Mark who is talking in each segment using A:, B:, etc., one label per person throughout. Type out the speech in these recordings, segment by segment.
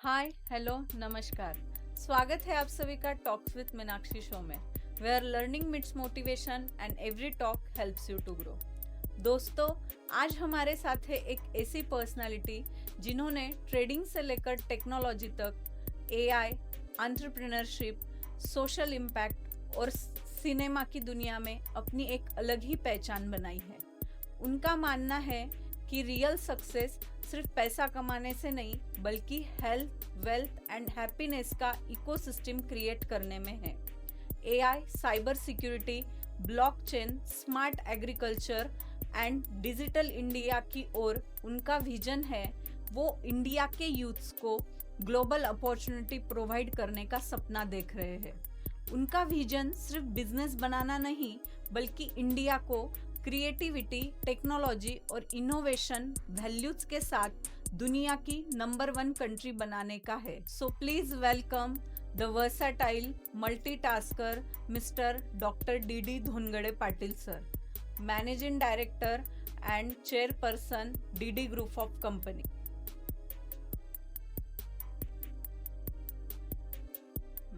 A: Hi hello नमस्कार। स्वागत है आप सभी का टॉक्स विद मीनाक्षी शो में, where learning meets motivation and every talk helps you to grow. दोस्तों, आज हमारे साथ है एक ऐसी पर्सनालिटी जिन्होंने ट्रेडिंग से लेकर टेक्नोलॉजी तक एआई, एंटरप्रेन्योरशिप, सोशल इम्पैक्ट और सिनेमा की दुनिया में अपनी एक अलग ही पहचान बनाई है। उनका मानना है कि रियल सक्सेस सिर्फ पैसा कमाने से नहीं बल्कि हेल्थ, वेल्थ एंड हैप्पीनेस का इकोसिस्टम क्रिएट करने में है। AI, cyber security, blockchain, smart agriculture and digital India की ओर उनका विजन है। वो इंडिया के यूथ्स को ग्लोबल अपॉर्चुनिटी प्रोवाइड करने का सपना देख रहे हैं। उनका विजन सिर्फ बिजनेस बनाना नहीं बल्कि इंडिया को क्रिएटिविटी, टेक्नोलॉजी और इनोवेशन वैल्यूज के साथ दुनिया की नंबर 1 कंट्री बनाने का है। So please welcome the versatile multitasker mister doctor D Dhongade Patil sir, managing director and chairperson D group of company.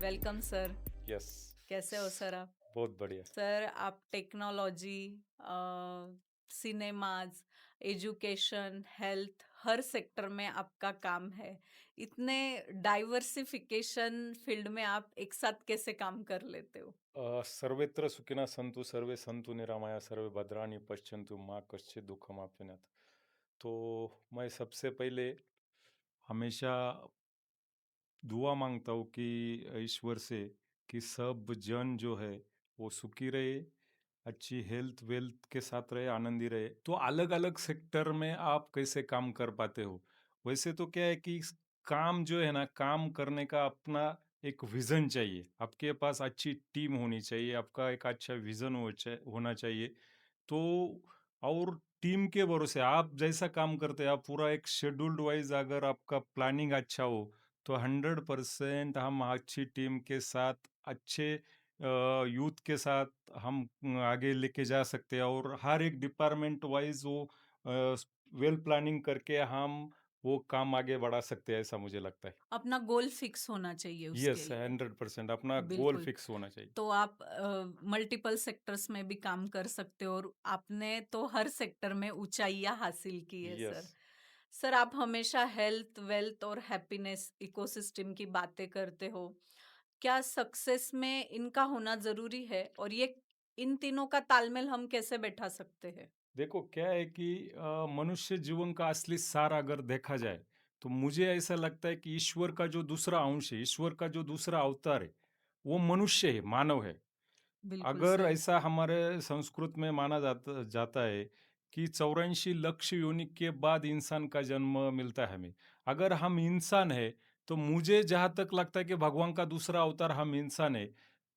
A: Welcome sir.
B: Yes.
A: कैसे हो सर आप?
B: बहुत बढ़िया।
A: सर, आप टेक्नोलॉजी, सिनेमाज, एजुकेशन, हेल्थ, हर सेक्टर में आपका काम है। इतने डाइवर्सिफिकेशन फील्ड में आप एक साथ कैसे काम कर लेते हो?
B: सर्वेत्र सुखिनः सन्तु सर्वे सन्तु निरामया सर्वे भद्राणि पश्यन्तु माँ कश्चित् दुःखमाप्नुयात्। तो मैं सबसे पहले हमेशा दुआ मांगता हूँ कि ईश्वर से कि सब जन जो है वो सुखी रहे, अच्छी हेल्थ वेल्थ के साथ रहे, आनंदी रहे। तो अलग अलग सेक्टर में आप कैसे काम कर पाते हो? वैसे तो क्या है कि काम जो है ना, काम करने का अपना एक विजन चाहिए, आपके पास अच्छी टीम होनी चाहिए, आपका एक अच्छा विजन होना चाहिए। तो और टीम के भरोसे आप जैसा काम करते हैं, आप पूरा एक शेड्यूल्ड वाइज अगर आपका प्लानिंग अच्छा हो तो 100% हम अच्छी टीम के साथ अच्छे यूथ के साथ हम आगे लेके जा सकते हैं और हर एक डिपार्टमेंट वाइज वो वेल प्लानिंग करके हम वो काम आगे बढ़ा सकते हैं, ऐसा मुझे लगता है।
A: अपना गोल फिक्स होना चाहिए उसके
B: यस,
A: लिए।
B: 100% अपना गोल
A: बिल्कुल।
B: फिक्स होना चाहिए।
A: तो आप मल्टीपल सेक्टर्स में भी काम कर सकते हो और आपने तो हर सेक्टर में ऊंचाइयां हासिल की है
B: यस।
A: सर। सर, आप हमेशा हेल्थ, वेल्थ और हैप्पीनेस इकोसिस्टम की बातें करते हो। क्या सक्सेस में इनका होना जरूरी है और ये इन तीनों का तालमेल हम कैसे बैठा सकते हैं?
B: देखो क्या है कि मनुष्य जीवन का असली सार अगर देखा जाए तो मुझे ऐसा लगता है कि ईश्वर का जो दूसरा अंश है, ईश्वर का जो दूसरा अवतार है, वो मनुष्य है, मानव है।
A: बिल्कुल
B: अगर
A: सर।
B: ऐसा हमारे संस्कृत में माना जाता जाता है कि 84 लक्ष योनि के बाद इंसान का जन्म मिलता है हमें। अगर हम इंसान है तो मुझे जहाँ तक लगता है कि भगवान का दूसरा अवतार हम इंसान है।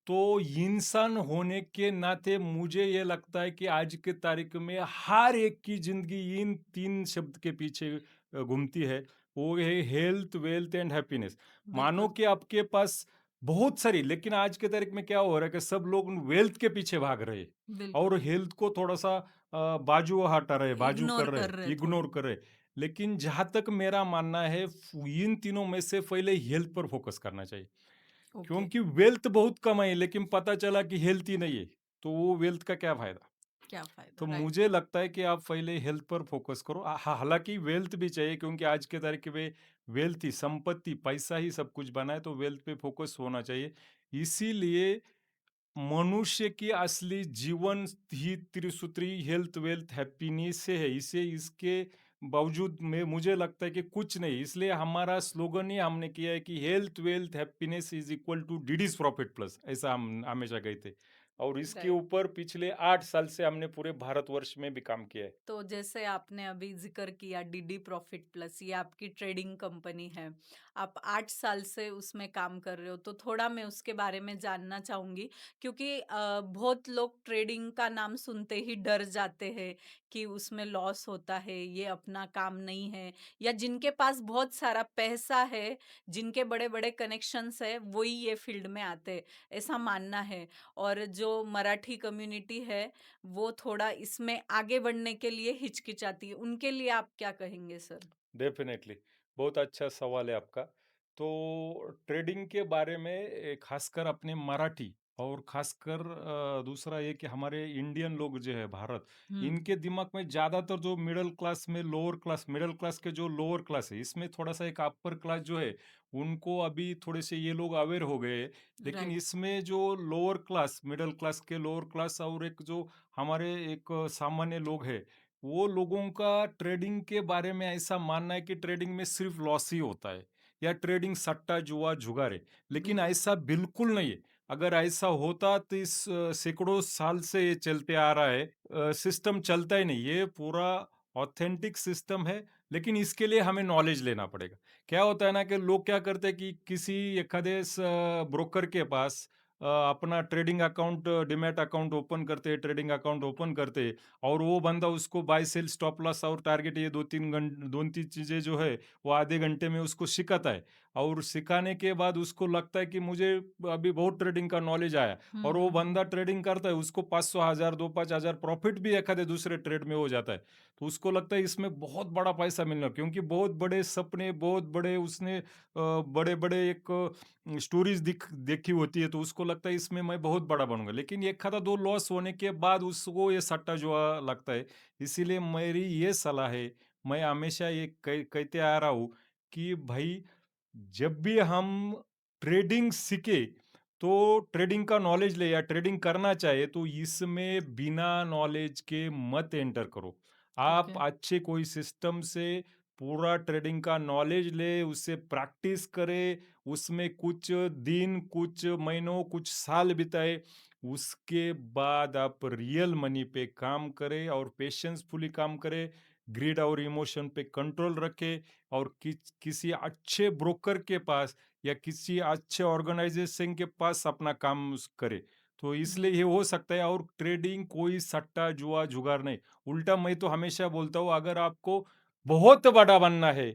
B: तो इंसान होने के नाते मुझे ये लगता है कि आज के तारीख में हर एक की जिंदगी इन 3 शब्द के पीछे घूमती है। वो है हेल्थ, वेल्थ एंड हैप्पीनेस। मानो
A: बिल्कुल।
B: कि आपके पास बहुत सारी, लेकिन आज के तारीख में क्या हो रहा है कि सब लोग वेल्थ के पीछे भाग रहे हैं और
A: बिल्कुल।
B: हेल्थ को थोड़ा-सा बाजू हटा रहे, बाजू
A: इग्नोर
B: कर रहे,
A: कर रहे थोड़ा।
B: इग्नोर कर रहे। लेकिन जहाँ तक मेरा मानना है इन तीनों में से पहले हेल्थ पर फोकस करना चाहिए।
A: ओके।
B: क्योंकि वेल्थ बहुत कम है लेकिन पता चला कि हेल्थ ही नहीं है, तो वो वेल्थ का क्या फायदा।
A: क्या फायदा,
B: तो
A: राइट।
B: मुझे लगता है कि आप पहले हेल्थ पर फोकस करो। हालांकि वेल्थ भी चाहिए क्योंकि आज के तारीख में वेल्थ ही संपत्ति, पैसा ही सब कुछ बना है, तो वेल्थ पे फोकस होना चाहिए। इसीलिए मनुष्य की असली जीवन ही त्रिसूत्री हेल्थ वेल्थ हैप्पीनेस से है। इसे इसके बावजूद में मुझे लगता है कि कुछ नहीं, इसलिए हमारा स्लोगन ही हमने किया है कि health wealth happiness is equal to deeds profit plus, ऐसा हम हमेशा गए थे। और इसके
A: राइट।
B: ऊपर पिछले 8 साल से हमने पूरे भारतवर्ष में भी काम किया है।
A: तो जैसे आपने अभी जिक्र किया डी प्रॉफिट प्लस, ये आपकी ट्रेडिंग कंपनी है। आप 8 साल से उसमें काम कर रहे हो, तो थोड़ा मैं उसके बारे में जानना चाहूंगी। क्योंकि बहुत लोग ट्रेडिंग का नाम सुनते ही डर जाते हैं कि उसमें लॉस होता है, ये अपना काम नहीं है। या जिनके पास बहुत सारा पैसा है, जिनके बड़े बड़े कनेक्शंस है, वही ये फील्ड में आते हैं, ऐसा मानना है। और जो मराठी कम्युनिटी है वो थोड़ा इसमें आगे बढ़ने के लिए हिचकिचाती है। उनके लिए आप क्या कहेंगे सर?
B: डेफिनेटली, बहुत अच्छा सवाल है आपका। तो ट्रेडिंग के बारे में खासकर अपने मराठी और खासकर दूसरा ये कि हमारे इंडियन लोग जो है भारत,
A: हुँ,
B: इनके दिमाग में ज़्यादातर जो मिडल क्लास में लोअर क्लास, मिडल क्लास के जो लोअर क्लास है, इसमें थोड़ा-सा एक अपर क्लास जो है, उनको अभी थोड़े से ये लोग अवेयर हो गए हैं। लेकिन
A: राइट।
B: इसमें जो लोअर क्लास, मिडल क्लास के लोअर क्लास और एक जो हमारे एक सामान्य लोग हैं, वो लोगों का ट्रेडिंग के बारे में ऐसा मानना है कि ट्रेडिंग में सिर्फ लॉस ही होता है। या ट्रेडिंग सट्टा जुआ जुगार है, लेकिन
A: बिल्कुल।
B: ऐसा बिल्कुल नहीं है। अगर ऐसा होता तो इस सैकड़ों साल से ये चलते आ रहा है, सिस्टम चलता ही नहीं, ये पूरा ऑथेंटिक सिस्टम है। लेकिन इसके लिए हमें नॉलेज लेना पड़ेगा। क्या होता है ना कि लोग क्या करते हैं कि किसी एखादे ब्रोकर के पास अपना trading account, demat account open करते हैं, ट्रेडिंग अकाउंट ओपन करते हैं, और वो बंदा उसको बाय सेल स्टॉप लॉस और टारगेट, ये दो तीन चीजें जो है वो आधे घंटे में उसको सिखाता है। और सिखाने के बाद उसको लगता है कि मुझे अभी बहुत ट्रेडिंग का नॉलेज आया,
A: हुँ,
B: और वो
A: हुँ, हुँ।
B: बंदा ट्रेडिंग करता है, उसको 500 हजार, 2-5 हजार प्रॉफिट भी एक आधे दूसरे ट्रेड में हो जाता है। तो उसको लगता है इसमें बहुत बड़ा पैसा मिलना, क्योंकि बहुत बड़े सपने, बहुत बड़े उसने बड़े बड़े एक स्टोरीज देखी होती है, तो उसको लगता है इसमें मैं बहुत बड़ा बनूंगा। लेकिन एक आधा दो लॉस होने के बाद उसको ये सट्टा जुआ लगता है। इसीलिए मेरी ये सलाह है, मैं हमेशा ये कहते आ रहा हूँ कि भाई, जब भी हम ट्रेडिंग सीखे, तो ट्रेडिंग का नॉलेज ले या ट्रेडिंग करना चाहे, तो इसमें बिना नॉलेज के मत एंटर करो। आप
A: ओके।
B: अच्छे कोई सिस्टम से पूरा ट्रेडिंग का नॉलेज ले, उससे प्रैक्टिस करे, उसमें कुछ दिन, कुछ महीनों, कुछ साल बिताए, उसके बाद आप रियल मनी पे काम करें और पेशेंसफुली काम करें, ग्रीड और इमोशन पे कंट्रोल रखे, और किसी अच्छे ब्रोकर के पास या किसी अच्छे ऑर्गेनाइजेशन के पास अपना काम करे। तो इसलिए ये
A: बिल्कुल।
B: हो सकता है। और ट्रेडिंग कोई सट्टा जुआ जुगार नहीं। उल्टा मैं तो हमेशा बोलता हूँ, अगर आपको बहुत बड़ा बनना है,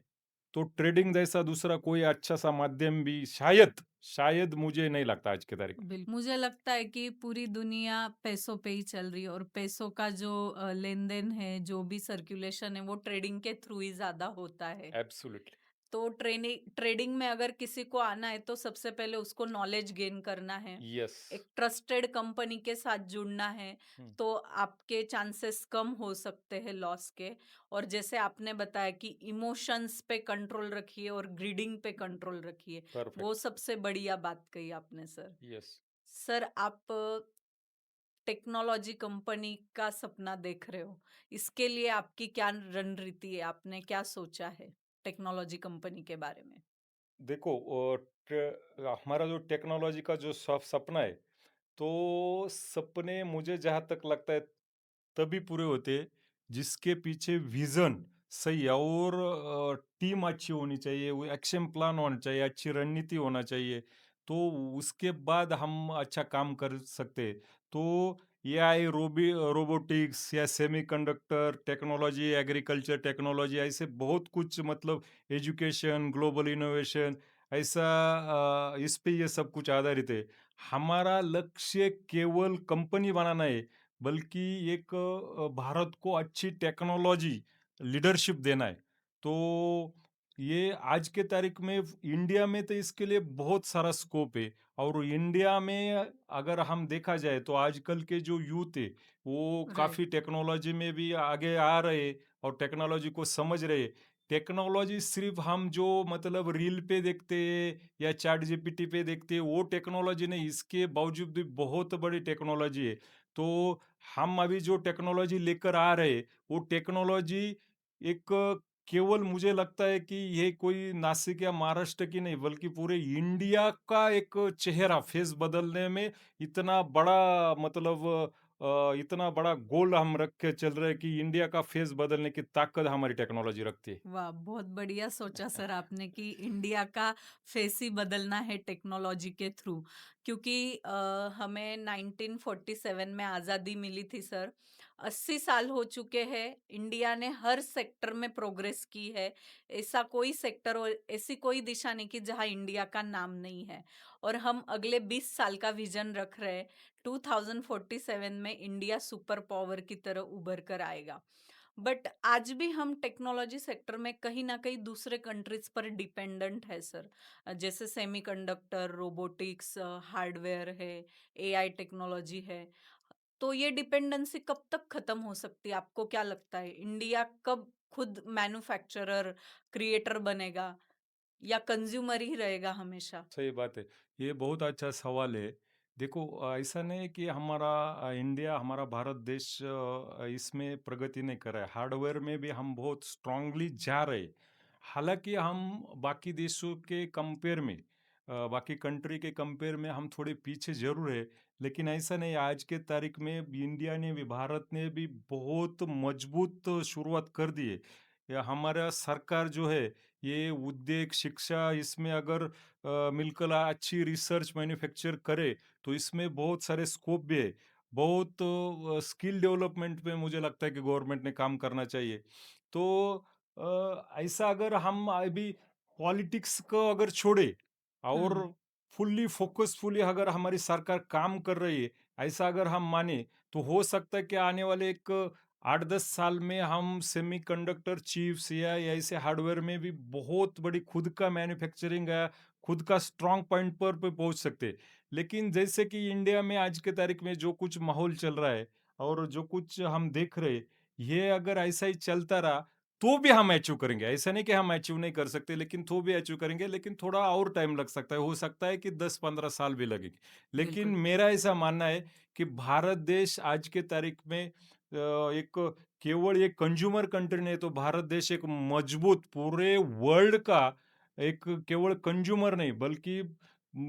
B: तो ट्रेडिंग जैसा दूसरा कोई अच्छा सा माध्यम भी शायद, शायद मुझे नहीं लगता आज की तारीख
A: मुझे लगता है कि पूरी दुनिया पैसों पे ही चल रही है और पैसों का जो लेन-देन है, जो भी सर्कुलेशन है, वो ट्रेडिंग के थ्रू ही ज़्यादा होता है।
B: में। एब्सोल्युटली।
A: तो ट्रेडिंग में अगर किसी को आना है तो सबसे पहले उसको नॉलेज गेन करना है।
B: यस।
A: एक ट्रस्टेड कंपनी के साथ जुड़ना है, तो आपके चांसेस कम हो सकते हैं लॉस के। और जैसे आपने बताया कि इमोशंस पे कंट्रोल रखिए और ग्रीडिंग पे कंट्रोल रखिए, वो
B: परफेक्ट।
A: सबसे बढ़िया बात कही आपने सर।
B: यस।
A: सर, आप टेक्नोलॉजी कंपनी का सपना देख रहे हो, इसके लिए आपकी क्या रणनीति है? आपने क्या सोचा है टेक्नोलॉजी कंपनी के बारे में?
B: देखो, हमारा जो टेक्नोलॉजी का जो सपना है, तो सपने मुझे जहाँ तक लगता है तभी पूरे होते हैं, जिसके पीछे विजन सही है, और टीम अच्छी होनी चाहिए, वो एक्शन प्लान होना चाहिए, अच्छी रणनीति होना चाहिए। तो उसके बाद हम अच्छा काम कर सकते हैं। तो एआई, रोबोटिक्स या सेमीकंडक्टर टेक्नोलॉजी, एग्रीकल्चर टेक्नोलॉजी, ऐसे बहुत कुछ, मतलब एजुकेशन, ग्लोबल इनोवेशन, ऐसा इस पे ये सब कुछ आधारित है। हमारा लक्ष्य केवल कंपनी बनाना है, बल्कि एक भारत को अच्छी टेक्नोलॉजी लीडरशिप देना है। तो ये आज के तारीख में इंडिया में तो इसके लिए बहुत सारा स्कोप है। और इंडिया में अगर हम देखा जाए, तो आजकल के जो यूथ है, वो
A: राइट।
B: काफ़ी टेक्नोलॉजी में भी आगे आ रहे, और टेक्नोलॉजी को समझ रहे। टेक्नोलॉजी सिर्फ हम जो मतलब रील पे देखते हैं या चैट जीपीटी पे देखते हैं, वो टेक्नोलॉजी नहीं, इसके बावजूद भी बहुत बड़ी टेक्नोलॉजी है। तो हम अभी जो टेक्नोलॉजी लेकर आ रहे, वो टेक्नोलॉजी एक केवल मुझे लगता है कि ये कोई नासिक या महाराष्ट्र की नहीं, बल्कि पूरे इंडिया का एक चेहरा, फेस बदलने में इतना बड़ा, मतलब इतना बड़ा गोल हम रख के चल रहे हैं कि इंडिया का फेस बदलने की ताकत हमारी टेक्नोलॉजी रखती है।
A: वाह! बहुत बढ़िया सोचा सर आपने कि इंडिया का फेस ही बदलना है टेक्नोलॉजी के थ्रू। क्योंकि हमें 1947 में आज़ादी मिली थी सर। 80 साल हो चुके हैं, इंडिया ने हर सेक्टर में प्रोग्रेस की है। ऐसा कोई सेक्टर और ऐसी कोई दिशा नहीं कि जहाँ इंडिया का नाम नहीं है। और हम अगले 20 साल का विज़न रख रहे हैं, 2047 में इंडिया सुपर पावर की तरह उभर कर आएगा। बट आज भी हम टेक्नोलॉजी सेक्टर में कहीं न कहीं दूसरे कंट्रीज़ पर डिपेंडेंट है सर। जैसे सेमीकंडक्टर, रोबोटिक्स, हार्डवेयर है, एआई टेक्नोलॉजी है। तो ये डिपेंडेंसी कब तक खत्म हो सकती है? आपको क्या लगता है? इंडिया कब खुद मैन्युफैक्चरर, क्रिएटर बनेगा या कंज्यूमर ही रहेगा हमेशा?
B: सही बात है। ये बहुत अच्छा सवाल है। देखो ऐसा नहीं है कि हमारा इंडिया, हमारा भारत देश इसमें प्रगति नहीं कर रहा है। हार्डवेयर में भी हम बहुत स्ट्रांगली जा रहे हैं। हालाँकि हम बाकी देशों के कंपेयर में बाकी कंट्री के कंपेयर में हम थोड़े पीछे ज़रूर है, लेकिन ऐसा नहीं है, आज के तारीख में भी इंडिया ने भी, भारत ने भी बहुत मजबूत शुरुआत कर दी है। या हमारा सरकार जो है, ये उद्योग, शिक्षा इसमें अगर मिलकर अच्छी रिसर्च मैन्युफैक्चर करे तो इसमें बहुत सारे स्कोप भी है। बहुत स्किल डेवलपमेंट पे मुझे लगता है कि गवर्नमेंट ने काम करना चाहिए। तो ऐसा अगर हम अभी पॉलिटिक्स को अगर छोड़े और
A: हुँ,
B: फुल्ली फोकसफुली अगर हमारी सरकार काम कर रही है, ऐसा अगर हम माने, तो हो सकता है कि आने वाले एक 8-10 साल में हम सेमीकंडक्टर चिप्स या ऐसे हार्डवेयर में भी बहुत बड़ी खुद का मैन्युफैक्चरिंग है, खुद का स्ट्रॉन्ग पॉइंट पर पे पहुंच सकते हैं। लेकिन जैसे कि इंडिया में आज के तारीख में जो कुछ माहौल चल रहा है और जो कुछ हम देख रहे हैं, ये अगर ऐसा ही चलता रहा तो भी हम अचीव करेंगे। ऐसा नहीं कि हम अचीव नहीं कर सकते, लेकिन तो भी अचीव करेंगे, लेकिन थोड़ा और टाइम लग सकता है। हो सकता है कि 10-15 साल भी लगेगी। लेकिन
A: बिल्कुल।
B: मेरा ऐसा मानना है कि भारत देश आज के तारीख में एक केवल एक कंज्यूमर कंट्री नहीं, तो भारत देश एक मजबूत पूरे वर्ल्ड का एक केवल कंज्यूमर नहीं, बल्कि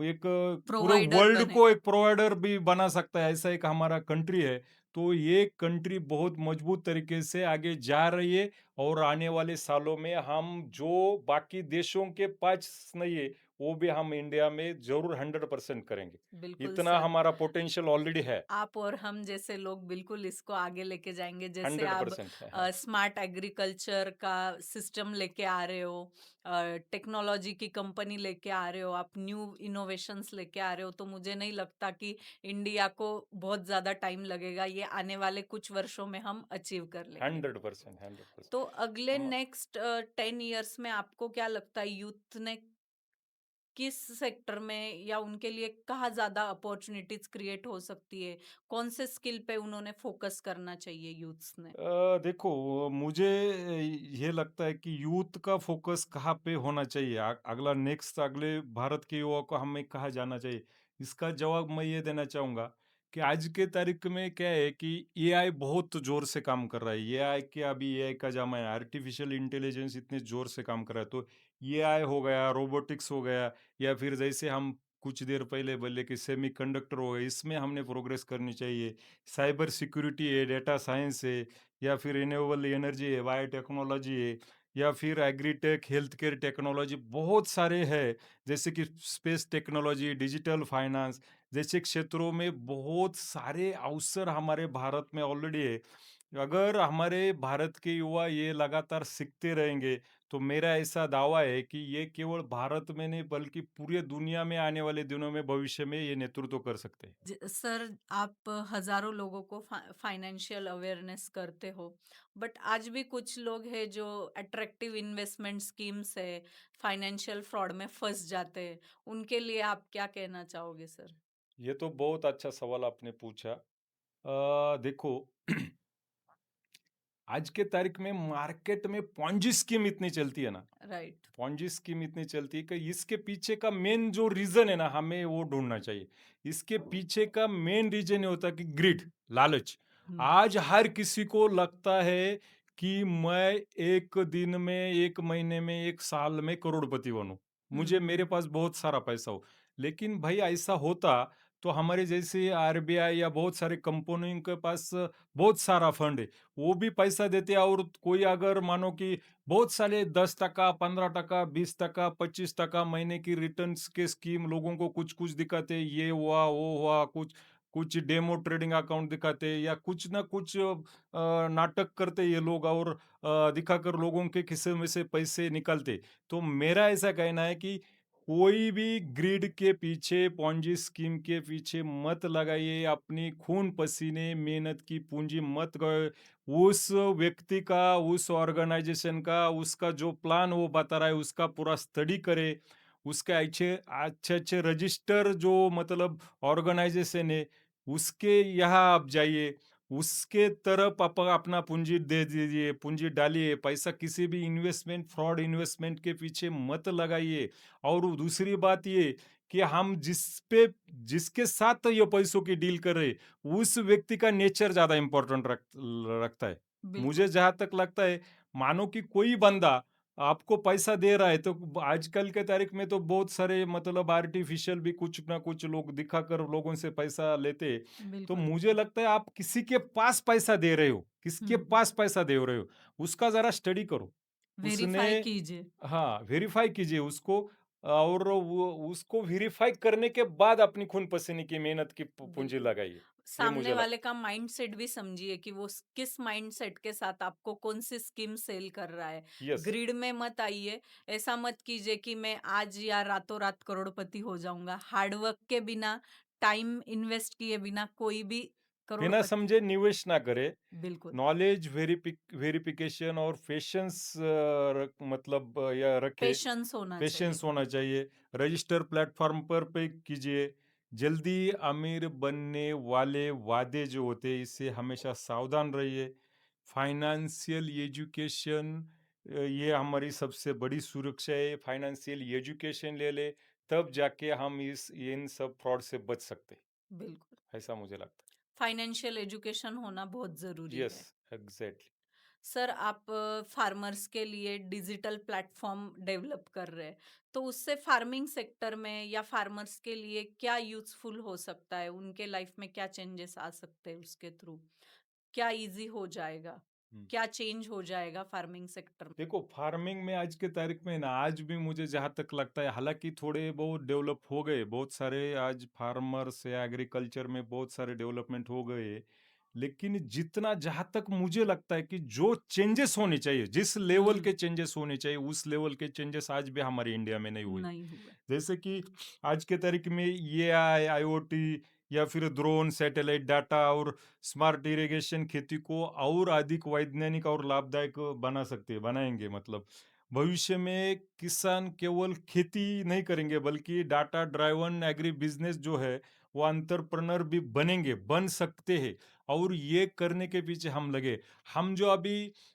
B: एक पूरे
A: प्रोवाइडर
B: वर्ल्ड को
A: बनेगा।
B: एक प्रोवाइडर भी बना सकता है, ऐसा एक हमारा कंट्री है। तो ये कंट्री बहुत मजबूत तरीके से आगे जा रही है और आने वाले सालों में हम जो बाकी देशों के पास नहीं है, वो भी हम इंडिया में ज़रूर 100% करेंगे।
A: बिल्कुल
B: इतना
A: सर।
B: हमारा पोटेंशियल ऑलरेडी है।
A: आप और हम जैसे लोग बिल्कुल इसको आगे लेके जाएँगे। जैसे आप
B: 100% है, हाँ।
A: स्मार्ट एग्रीकल्चर का सिस्टम लेके आ रहे हो, टेक्नोलॉजी की कंपनी लेके आ रहे हो, आप न्यू इनोवेशंस लेके आ रहे हो, तो मुझे नहीं लगता कि इंडिया को बहुत ज़्यादा टाइम लगेगा। ये आने वाले कुछ वर्षों में हम अचीव कर लेंगे।
B: 100%, 100%।
A: तो अगले
B: हाँ,
A: नेक्स्ट 10 इयर्स में आपको क्या लगता है यूथ ने किस सेक्टर में या उनके लिए कहाँ ज़्यादा अपॉर्च्युनिटीज़ क्रिएट हो सकती है? कौन से स्किल पे उन्होंने फोकस करना चाहिए यूथ्स ने?
B: देखो मुझे ये लगता है कि यूथ का फोकस कहाँ पे होना चाहिए, अगला नेक्स्ट अगले भारत के युवा को हमें कहाँ जाना चाहिए, इसका जवाब मैं ये देना चाहूँगा कि आज के तारीख में क्या है कि एआई बहुत जोर से काम कर रहा है। एआई के अभी एआई का जमाना है, आर्टिफिशियल इंटेलिजेंस इतने जोर से काम कर रहा है। तो एआई हो गया, रोबोटिक्स हो गया, या फिर जैसे हम कुछ देर पहले बोले कि सेमीकंडक्टर हो गए, इसमें हमने प्रोग्रेस करनी चाहिए। साइबर सिक्योरिटी है, डेटा साइंस है, या फिर रिन्यूएबल एनर्जी है, बायोटेक्नोलॉजी है, या फिर एग्रीटेक, हेल्थ केयर टेक्नोलॉजी बहुत सारे हैं। जैसे कि स्पेस टेक्नोलॉजी, डिजिटल फाइनेंस जैसे क्षेत्रों में बहुत सारे अवसर हमारे भारत में ऑलरेडी है। अगर हमारे भारत के युवा ये लगातार सीखते रहेंगे, तो मेरा ऐसा दावा है कि ये केवल भारत में नहीं बल्कि पूरी दुनिया में आने वाले दिनों में भविष्य में ये नेतृत्व कर सकते हैं।
A: सर, आप हजारों लोगों को फाइनेंशियल अवेयरनेस करते हो, बट आज भी कुछ लोग हैं जो अट्रैक्टिव इन्वेस्टमेंट स्कीम्स है, फाइनेंशियल फ्रॉड में फंस जाते हैं। उनके लिए आप क्या कहना चाहोगे सर?
B: ये तो बहुत अच्छा सवाल आपने पूछा। देखो आज के तारीख में मार्केट में पॉन्जी स्कीम इतनी चलती है ना,
A: राइट।
B: पॉन्जी स्कीम इतनी चलती है कि इसके पीछे का मेन जो रीजन है ना, हमें वो ढूंढना चाहिए। इसके पीछे का मेन रीजन ये होता है कि ग्रिड, लालच।
A: हुँ,
B: आज हर किसी को लगता है कि मैं एक दिन में, एक महीने में, एक साल में करोड़पति बनूं,
A: हुँ,
B: मुझे मेरे
A: हुँ।
B: पास बहुत सारा पैसा हो। लेकिन भाई ऐसा होता तो हमारे जैसे आरबीआई या बहुत सारे कंपनियों के पास बहुत सारा फंड है, वो भी पैसा देते हैं। और कोई अगर मानो कि बहुत सारे 10%, 15%, 20%, 25% महीने की रिटर्न्स के स्कीम लोगों को कुछ-कुछ दिखाते, ये हुआ, वो हुआ, कुछ कुछ डेमो ट्रेडिंग अकाउंट दिखाते या कुछ ना कुछ नाटक करते ये लोग और दिखाकर लोगों के खिस्से में से पैसे निकालते। तो मेरा ऐसा कहना है कि कोई भी ग्रिड के पीछे, पॉन्जी स्कीम के पीछे मत लगाइए, अपनी खून पसीने, मेहनत की पूंजी मत गए उस व्यक्ति का, उस ऑर्गेनाइजेशन का, उसका जो प्लान वो बता रहा है, उसका पूरा स्टडी करे। उसके अच्छे-अच्छे रजिस्टर जो मतलब ऑर्गेनाइजेशन है, उसके यहाँ आप जाइए, उसके तरफ आप अपना पूँजी दे दीजिए, पूँजी डालिए, पैसा किसी भी इन्वेस्टमेंट, फ्रॉड इन्वेस्टमेंट के पीछे मत लगाइए। और दूसरी बात ये कि हम जिसके साथ ये पैसों की डील कर रहे, उस व्यक्ति का नेचर ज़्यादा इम्पोर्टेंट रखता है। मुझे
A: बिल्कुल,
B: जहाँ तक लगता है, मानो कि कोई बंदा आपको पैसा दे रहा है, तो आजकल के तारीख में तो बहुत सारे मतलब आर्टिफ़िशियल भी कुछ ना कुछ लोग दिखाकर लोगों से पैसा लेते हैं। तो
A: बिल्कुल।
B: मुझे लगता है आप किसी के पास पैसा दे रहे हो, किसके
A: हुँ,
B: पास पैसा दे रहे हो, उसका ज़रा स्टडी करो। उसने
A: वेरीफ़ाई कीजिए।
B: हाँ, वेरीफ़ाई कीजिए उसको और वो उसको वेरीफ़ाई करने के बाद अपनी खून-पसीने की मेहनत की पूँजी
A: बिल्कुल।
B: लगाइए। ये
A: सामने
B: मुझे
A: वाले
B: लगता
A: का माइंडसेट भी समझिए कि वो किस माइंडसेट के साथ आपको कौन सी स्कीम सेल कर रहा है।
B: है। यस,
A: ग्रीड में मत आइए। ऐसा मत कीजिए कि मैं आज या रातों रात करोड़पति हो जाऊंगा। हार्डवर्क के बिना, टाइम इन्वेस्ट किए बिना कोई भी
B: बिना
A: करोड़पति।
B: समझे निवेश ना करें।
A: बिल्कुल।
B: नॉलेज वेरिफिकेशन और पेशेंस मतलब या रखे।
A: पेशेंस होना चाहिए।
B: पेशेंस होना चाहिए। रजिस्टर प्लेटफॉर्म पर पे कीजिए। जल्दी अमीर बनने वाले वादे जो होते हैं, इससे हमेशा सावधान रहिए। फाइनेंशियल एजुकेशन, ये हमारी सबसे बड़ी सुरक्षा है। फाइनेंशियल एजुकेशन ले ले, तब जाके हम इस इन सब फ्रॉड से बच सकते हैं।
A: बिल्कुल।
B: ऐसा मुझे लगता
A: फाइनेंशियल एजुकेशन होना बहुत
B: है।
A: ज़रूरी
B: यस,
A: है।
B: एग्जैक्टली।
A: सर, आप फार्मर्स के लिए डिजिटल प्लेटफॉर्म डेवलप कर रहे हैं, तो उससे फार्मिंग सेक्टर में या फार्मर्स के लिए क्या यूज़फुल हो सकता है? उनके लाइफ में क्या चेंजेस आ सकते हैं उसके थ्रू? क्या ईज़ी हो जाएगा? क्या चेंज हो जाएगा फार्मिंग सेक्टर में?
B: देखो, फार्मिंग में आज के तारीख में ना, आज भी मुझे जहाँ तक लगता है, हालांकि थोड़े बहुत डेवलप हो गए, बहुत सारे आज फार्मर्स या एग्रीकल्चर में बहुत सारे डेवलपमेंट हो गए, लेकिन जितना जहाँ तक मुझे लगता है कि जो चेंजेस होने चाहिए, जिस लेवल
A: हुँ,
B: के चेंजेस होने चाहिए, उस लेवल के चेंजेस आज भी हमारे इंडिया में नहीं हुए।
A: नहीं हुए।
B: जैसे कि आज के तारीख में एआई, आईओटी या फिर ड्रोन, सैटेलाइट डाटा और स्मार्ट इरिगेशन खेती को और अधिक वैज्ञानिक और लाभदायक बनाएंगे। मतलब भविष्य में किसान केवल खेती नहीं करेंगे, बल्कि डाटा ड्राइवन एग्री बिजनेस जो है, वो अंतरप्रेन्योर भी बन सकते हैं। और ये करने के पीछे हम लगे। हम जो अभी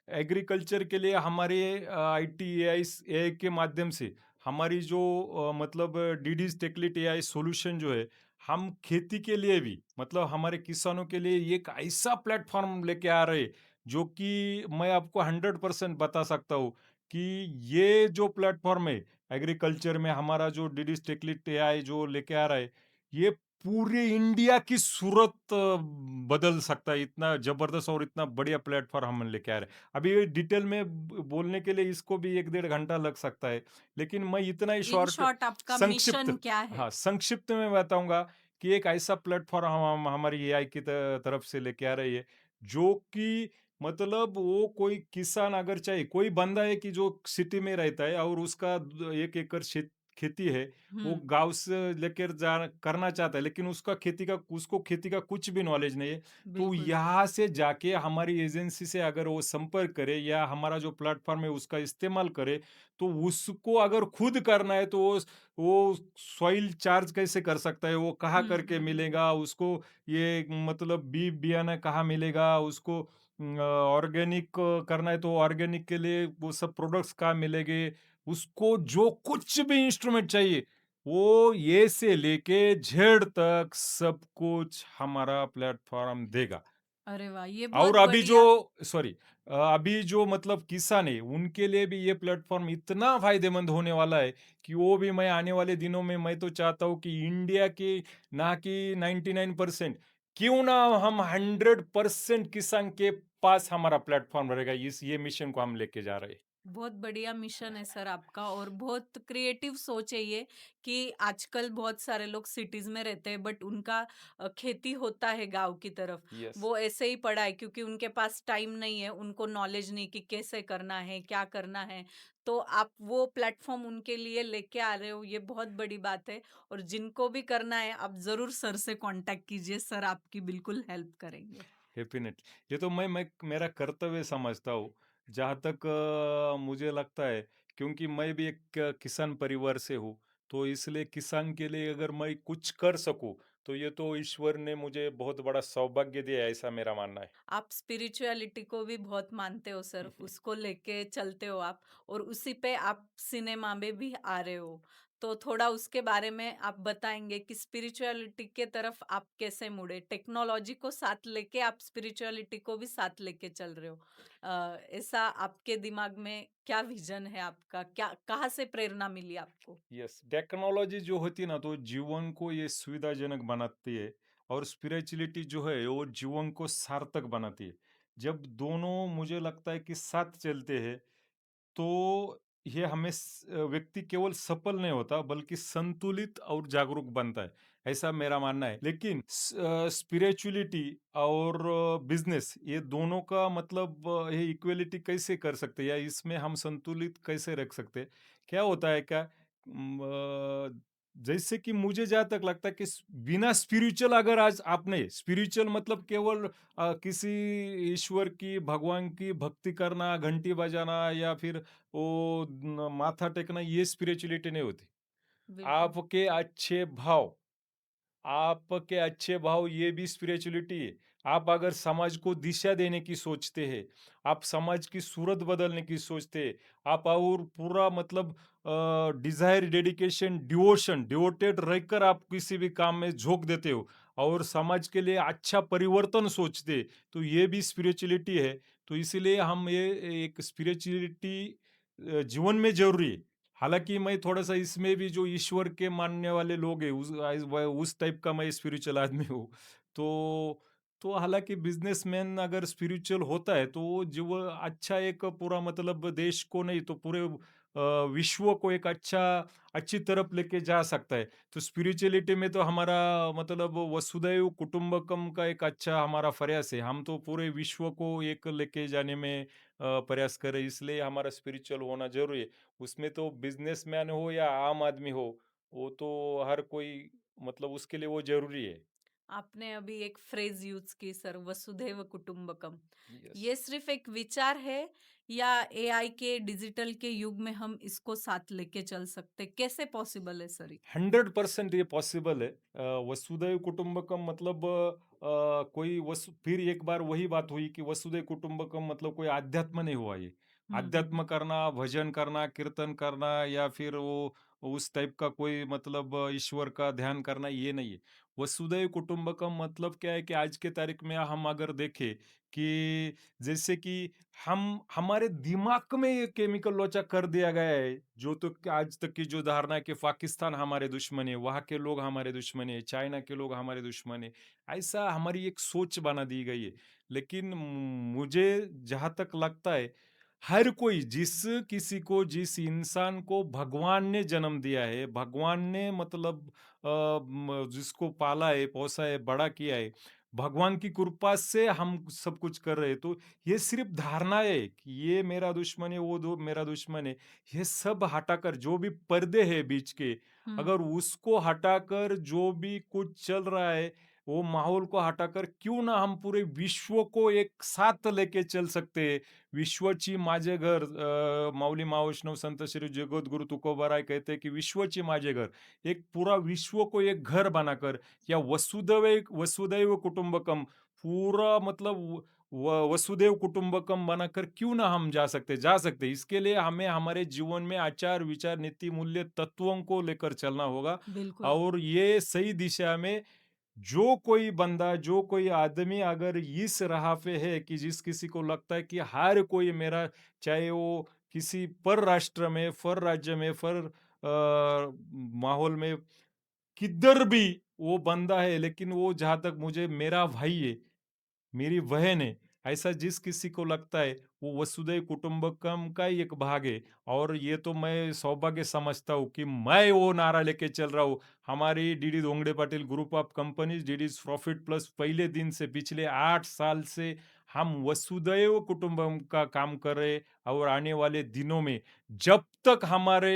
B: एग्रीकल्चर के लिए हमारे आईटी एआई के माध्यम से हमारी जो मतलब डीडीज टेक्लिट एआई सॉल्यूशन जो है, हम खेती के लिए भी मतलब हमारे किसानों के लिए एक ऐसा प्लेटफॉर्म लेके आ रहे हैं, जो कि मैं आपको 100% बता सकता हूँ कि ये जो प्लेटफॉर्म है एग्रीकल्चर में, हमारा जो डीडीज टेक्लिट एआई जो लेके आ रहा है, ये पूरे इंडिया की सूरत बदल सकता है। इतना जबरदस्त और इतना बढ़िया प्लेटफॉर्म हम लेके आ रहे हैं। अभी ये डिटेल में बोलने के लिए इसको भी 1 डेढ़ घंटा लग सकता है, लेकिन मैं इतना ही
A: इन
B: शॉर्ट
A: शॉर्ट आपका
B: संक्षिप्त
A: मिशन क्या है?
B: हाँ, संक्षिप्त में बताऊंगा कि एक ऐसा प्लेटफॉर्म हम हमारी एआई की तरफ से लेके आ रही है, जो कि मतलब वो कोई किसान, अगर चाहे कोई बंदा है कि जो सिटी में रहता है और उसका 1 एकड़ खेती है, वो
A: हुँ,
B: गांव से लेकर जा करना चाहता है, लेकिन उसको खेती का कुछ भी नॉलेज नहीं है। तो
A: बिल्कुल।
B: यहाँ से जाके हमारी एजेंसी से अगर वो संपर्क करे या हमारा जो प्लेटफॉर्म है उसका इस्तेमाल करे, तो उसको अगर खुद करना है, तो वो सॉइल चार्ज कैसे कर सकता है, वो कहाँ
A: हुँ,
B: करके
A: हुँ, हुँ।
B: मिलेगा उसको, ये मतलब बियाना कहाँ मिलेगा उसको, ऑर्गेनिक करना है तो ऑर्गेनिक के लिए वो सब प्रोडक्ट्स कहाँ मिलेंगे, उसको जो कुछ भी इंस्ट्रूमेंट चाहिए, वो ए से लेके जेड तक सब कुछ हमारा प्लेटफॉर्म देगा।
A: अरे वाह! ये
B: और
A: बहुत
B: अभी जो
A: बढ़िया।
B: सॉरी अभी जो मतलब किसान है, उनके लिए भी ये प्लेटफॉर्म इतना फायदेमंद होने वाला है कि वो भी, मैं आने वाले दिनों में मैं तो चाहता हूँ कि इंडिया की ना कि 99%, क्यों ना हम 100% किसान के पास हमारा प्लेटफॉर्म रहेगा। इस ये मिशन को हम लेके जा रहे हैं।
A: बहुत बढ़िया मिशन है सर आपका और बहुत क्रिएटिव सोच है ये कि आजकल बहुत सारे लोग सिटीज में रहते हैं बट उनका खेती होता है गांव की तरफ।
B: यस।
A: वो ऐसे ही पड़ा है क्योंकि उनके पास टाइम नहीं है, उनको नॉलेज नहीं कि कैसे करना है, क्या करना है। तो आप वो प्लेटफॉर्म उनके लिए लेके आ रहे हो, ये बहुत बड़ी बात है। और जिनको भी करना है आप जरूर सर से कांटेक्ट कीजिए, सर आपकी बिल्कुल हेल्प करेंगे।
B: डेफ़िनेटली। ये तो मैं मेरा कर्तव्य समझता हूँ। जहाँ तक मुझे लगता है, क्योंकि मैं भी एक किसान परिवार से हूँ, तो इसलिए किसान के लिए अगर मैं कुछ कर सकूँ, तो ये तो ईश्वर ने मुझे बहुत बड़ा सौभाग्य दिया है, ऐसा मेरा मानना है।
A: आप स्पिरिचुअलिटी को भी बहुत मानते हो सर, उसको लेके चलते हो आप और उसी पे आप सिनेमा में भी आ रहे हो। तो थोड़ा उसके बारे में आप बताएँगे कि स्पिरिचुअलिटी के तरफ आप कैसे मुड़े? टेक्नोलॉजी को साथ लेके आप स्पिरिचुअलिटी को भी साथ लेके चल रहे हो। ऐसा आपके दिमाग में क्या विज़न है आपका? क्या कहाँ से प्रेरणा मिली आपको?
B: यस, टेक्नोलॉजी जो होती है ना, तो जीवन को ये सुविधाजनक बनाती है, और स्पिरिचुअलिटी जो है वो जीवन को सार्थक बनाती है। जब दोनों मुझे लगता है कि साथ चलते हैं, तो ये व्यक्ति केवल सफल नहीं होता, बल्कि संतुलित और जागरूक बनता है, ऐसा मेरा मानना है। लेकिन स्पिरिचुअलिटी और बिजनेस, ये दोनों का मतलब ये इक्वलिटी कैसे कर सकते हैं, या इसमें हम संतुलित कैसे रख सकते हैं? क्या होता है क्या, जैसे कि मुझे जहाँ तक लगता है कि बिना स्पिरिचुअल, अगर आज आपने स्पिरिचुअल मतलब केवल किसी ईश्वर की, भगवान की भक्ति करना, घंटी बजाना, या फिर माथा टेकना, ये स्पिरिचुअलिटी नहीं होती।
A: बिल्कुल,
B: आपके अच्छे भाव, आपके अच्छे भाव, ये भी स्पिरिचुअलिटी है। आप अगर समाज को दिशा देने की सोचते हैं, आप समाज की सूरत बदलने की सोचते हैं, आप और पूरा मतलब डिज़ायर, डेडिकेशन, डिवोटेड रहकर आप किसी भी काम में झोंक देते हो, और समाज के लिए अच्छा परिवर्तन सोचते हैं, तो ये भी स्पिरिचुअलिटी है। तो इसीलिए हम ये एक स्पिरिचुअलिटी जीवन में ज़रूरी है। हालाँकि मैं थोड़ा-सा इसमें भी, जो ईश्वर के मानने वाले लोग हैं, उस टाइप का मैं स्पिरिचुअल आदमी हूँ। तो हालाँकि बिज़नेसमैन अगर स्पिरिचुअल होता है, तो वो जो अच्छा एक पूरा मतलब देश को नहीं, तो पूरे विश्व को एक अच्छी तरफ लेके जा सकता है। तो स्पिरिचुअलिटी में तो हमारा मतलब वसुधैव कुटुंबकम का एक अच्छा हमारा प्रयास है। हम तो पूरे विश्व को एक लेके जाने में प्रयास कर रहे हैं, इसलिए हमारा स्पिरिचुअल होना ज़रूरी है। उसमें तो बिज़नेसमैन हो या आम आदमी हो, वो तो हर कोई मतलब उसके लिए वो ज़रूरी है।
A: आपने अभी एक फ्रेज़ यूज़ की सर, वसुधैव कुटुंबकम।
B: यस।
A: ये सिर्फ़ एक विचार है या एआई के डिजिटल के युग में हम इसको साथ लेके चल सकते? कैसे पॉसिबल है सर ये?
B: 100% ये पॉसिबल है। वसुधैव कुटुंबकम मतलब कोई वसु फिर एक बार वही बात हुई कि वसुधैव कुटुंबकम मतलब कोई अध्यात्म नहीं हुआ ये।
A: हुँ, हुँ,
B: अध्यात्म
A: हुँ।
B: करना, भजन करना, कीर्तन करना, या फिर वो उस टाइप का कोई मतलब ईश्वर का ध्यान करना, ये नहीं है। वसुधैव कुटुंबकम मतलब क्या है कि आज के तारीख में हम अगर देखें कि जैसे कि हमारे दिमाग में ये केमिकल लोचा कर दिया गया है, जो तो आज तक की जो धारणा है कि पाकिस्तान हमारे दुश्मन है, वहाँ के लोग हमारे दुश्मन है, चाइना के लोग हमारे दुश्मन है, ऐसा हमारी एक सोच बना दी गई है। लेकिन मुझे जहाँ तक लगता है, हर कोई, जिस इंसान को भगवान ने जन्म दिया है, भगवान ने मतलब जिसको पाला है, पोसा है, बड़ा किया है, भगवान की कृपा से हम सब कुछ कर रहे हैं। तो ये सिर्फ धारणाएँ है कि ये मेरा दुश्मन है, वो दो मेरा दुश्मन है। ये सब हटाकर, जो भी पर्दे हैं बीच के,
A: हुँ,
B: अगर उसको हटाकर जो भी कुछ चल रहा है, वो माहौल को हटाकर क्यों ना हम पूरे विश्व को एक साथ लेके चल सकते हैं। विश्वची माझे घर, माऊली महावैष्णव संत श्री जगद्गुरु तुकोबाराय कहते हैं कि विश्वची माझे घर। एक पूरा विश्व को एक घर बनाकर, या वसुदैव कुटुंबकम, पूरा मतलब वसुदेव कुटुंबकम बनाकर क्यों ना हम जा सकते। इसके लिए हमें हमारे जीवन में आचार विचार नीति मूल्य तत्वों को लेकर चलना होगा,
A: बिल्कुल।
B: और ये सही दिशा में जो कोई बंदा, जो कोई आदमी अगर इस राह पे है, कि जिस किसी को लगता है कि हर कोई मेरा, चाहे वो किसी पर राष्ट्र में, पर राज्य में, पर माहौल में, किधर भी वो बंदा है, लेकिन वो जहाँ तक मुझे मेरा भाई है, मेरी बहन है, ऐसा जिस किसी को लगता है, वो वसुधैव कुटुंबकम का ही एक भाग है। और ये तो मैं सौभाग्य समझता हूँ कि मैं वो नारा लेके चल रहा हूँ। हमारी DD Dhongade Patil group of companies, DD's profit plus, पहले दिन से पिछले 8 साल से हम वसुदैव कुटुंबकम का काम कर रहे और आने वाले दिनों में जब तक हमारे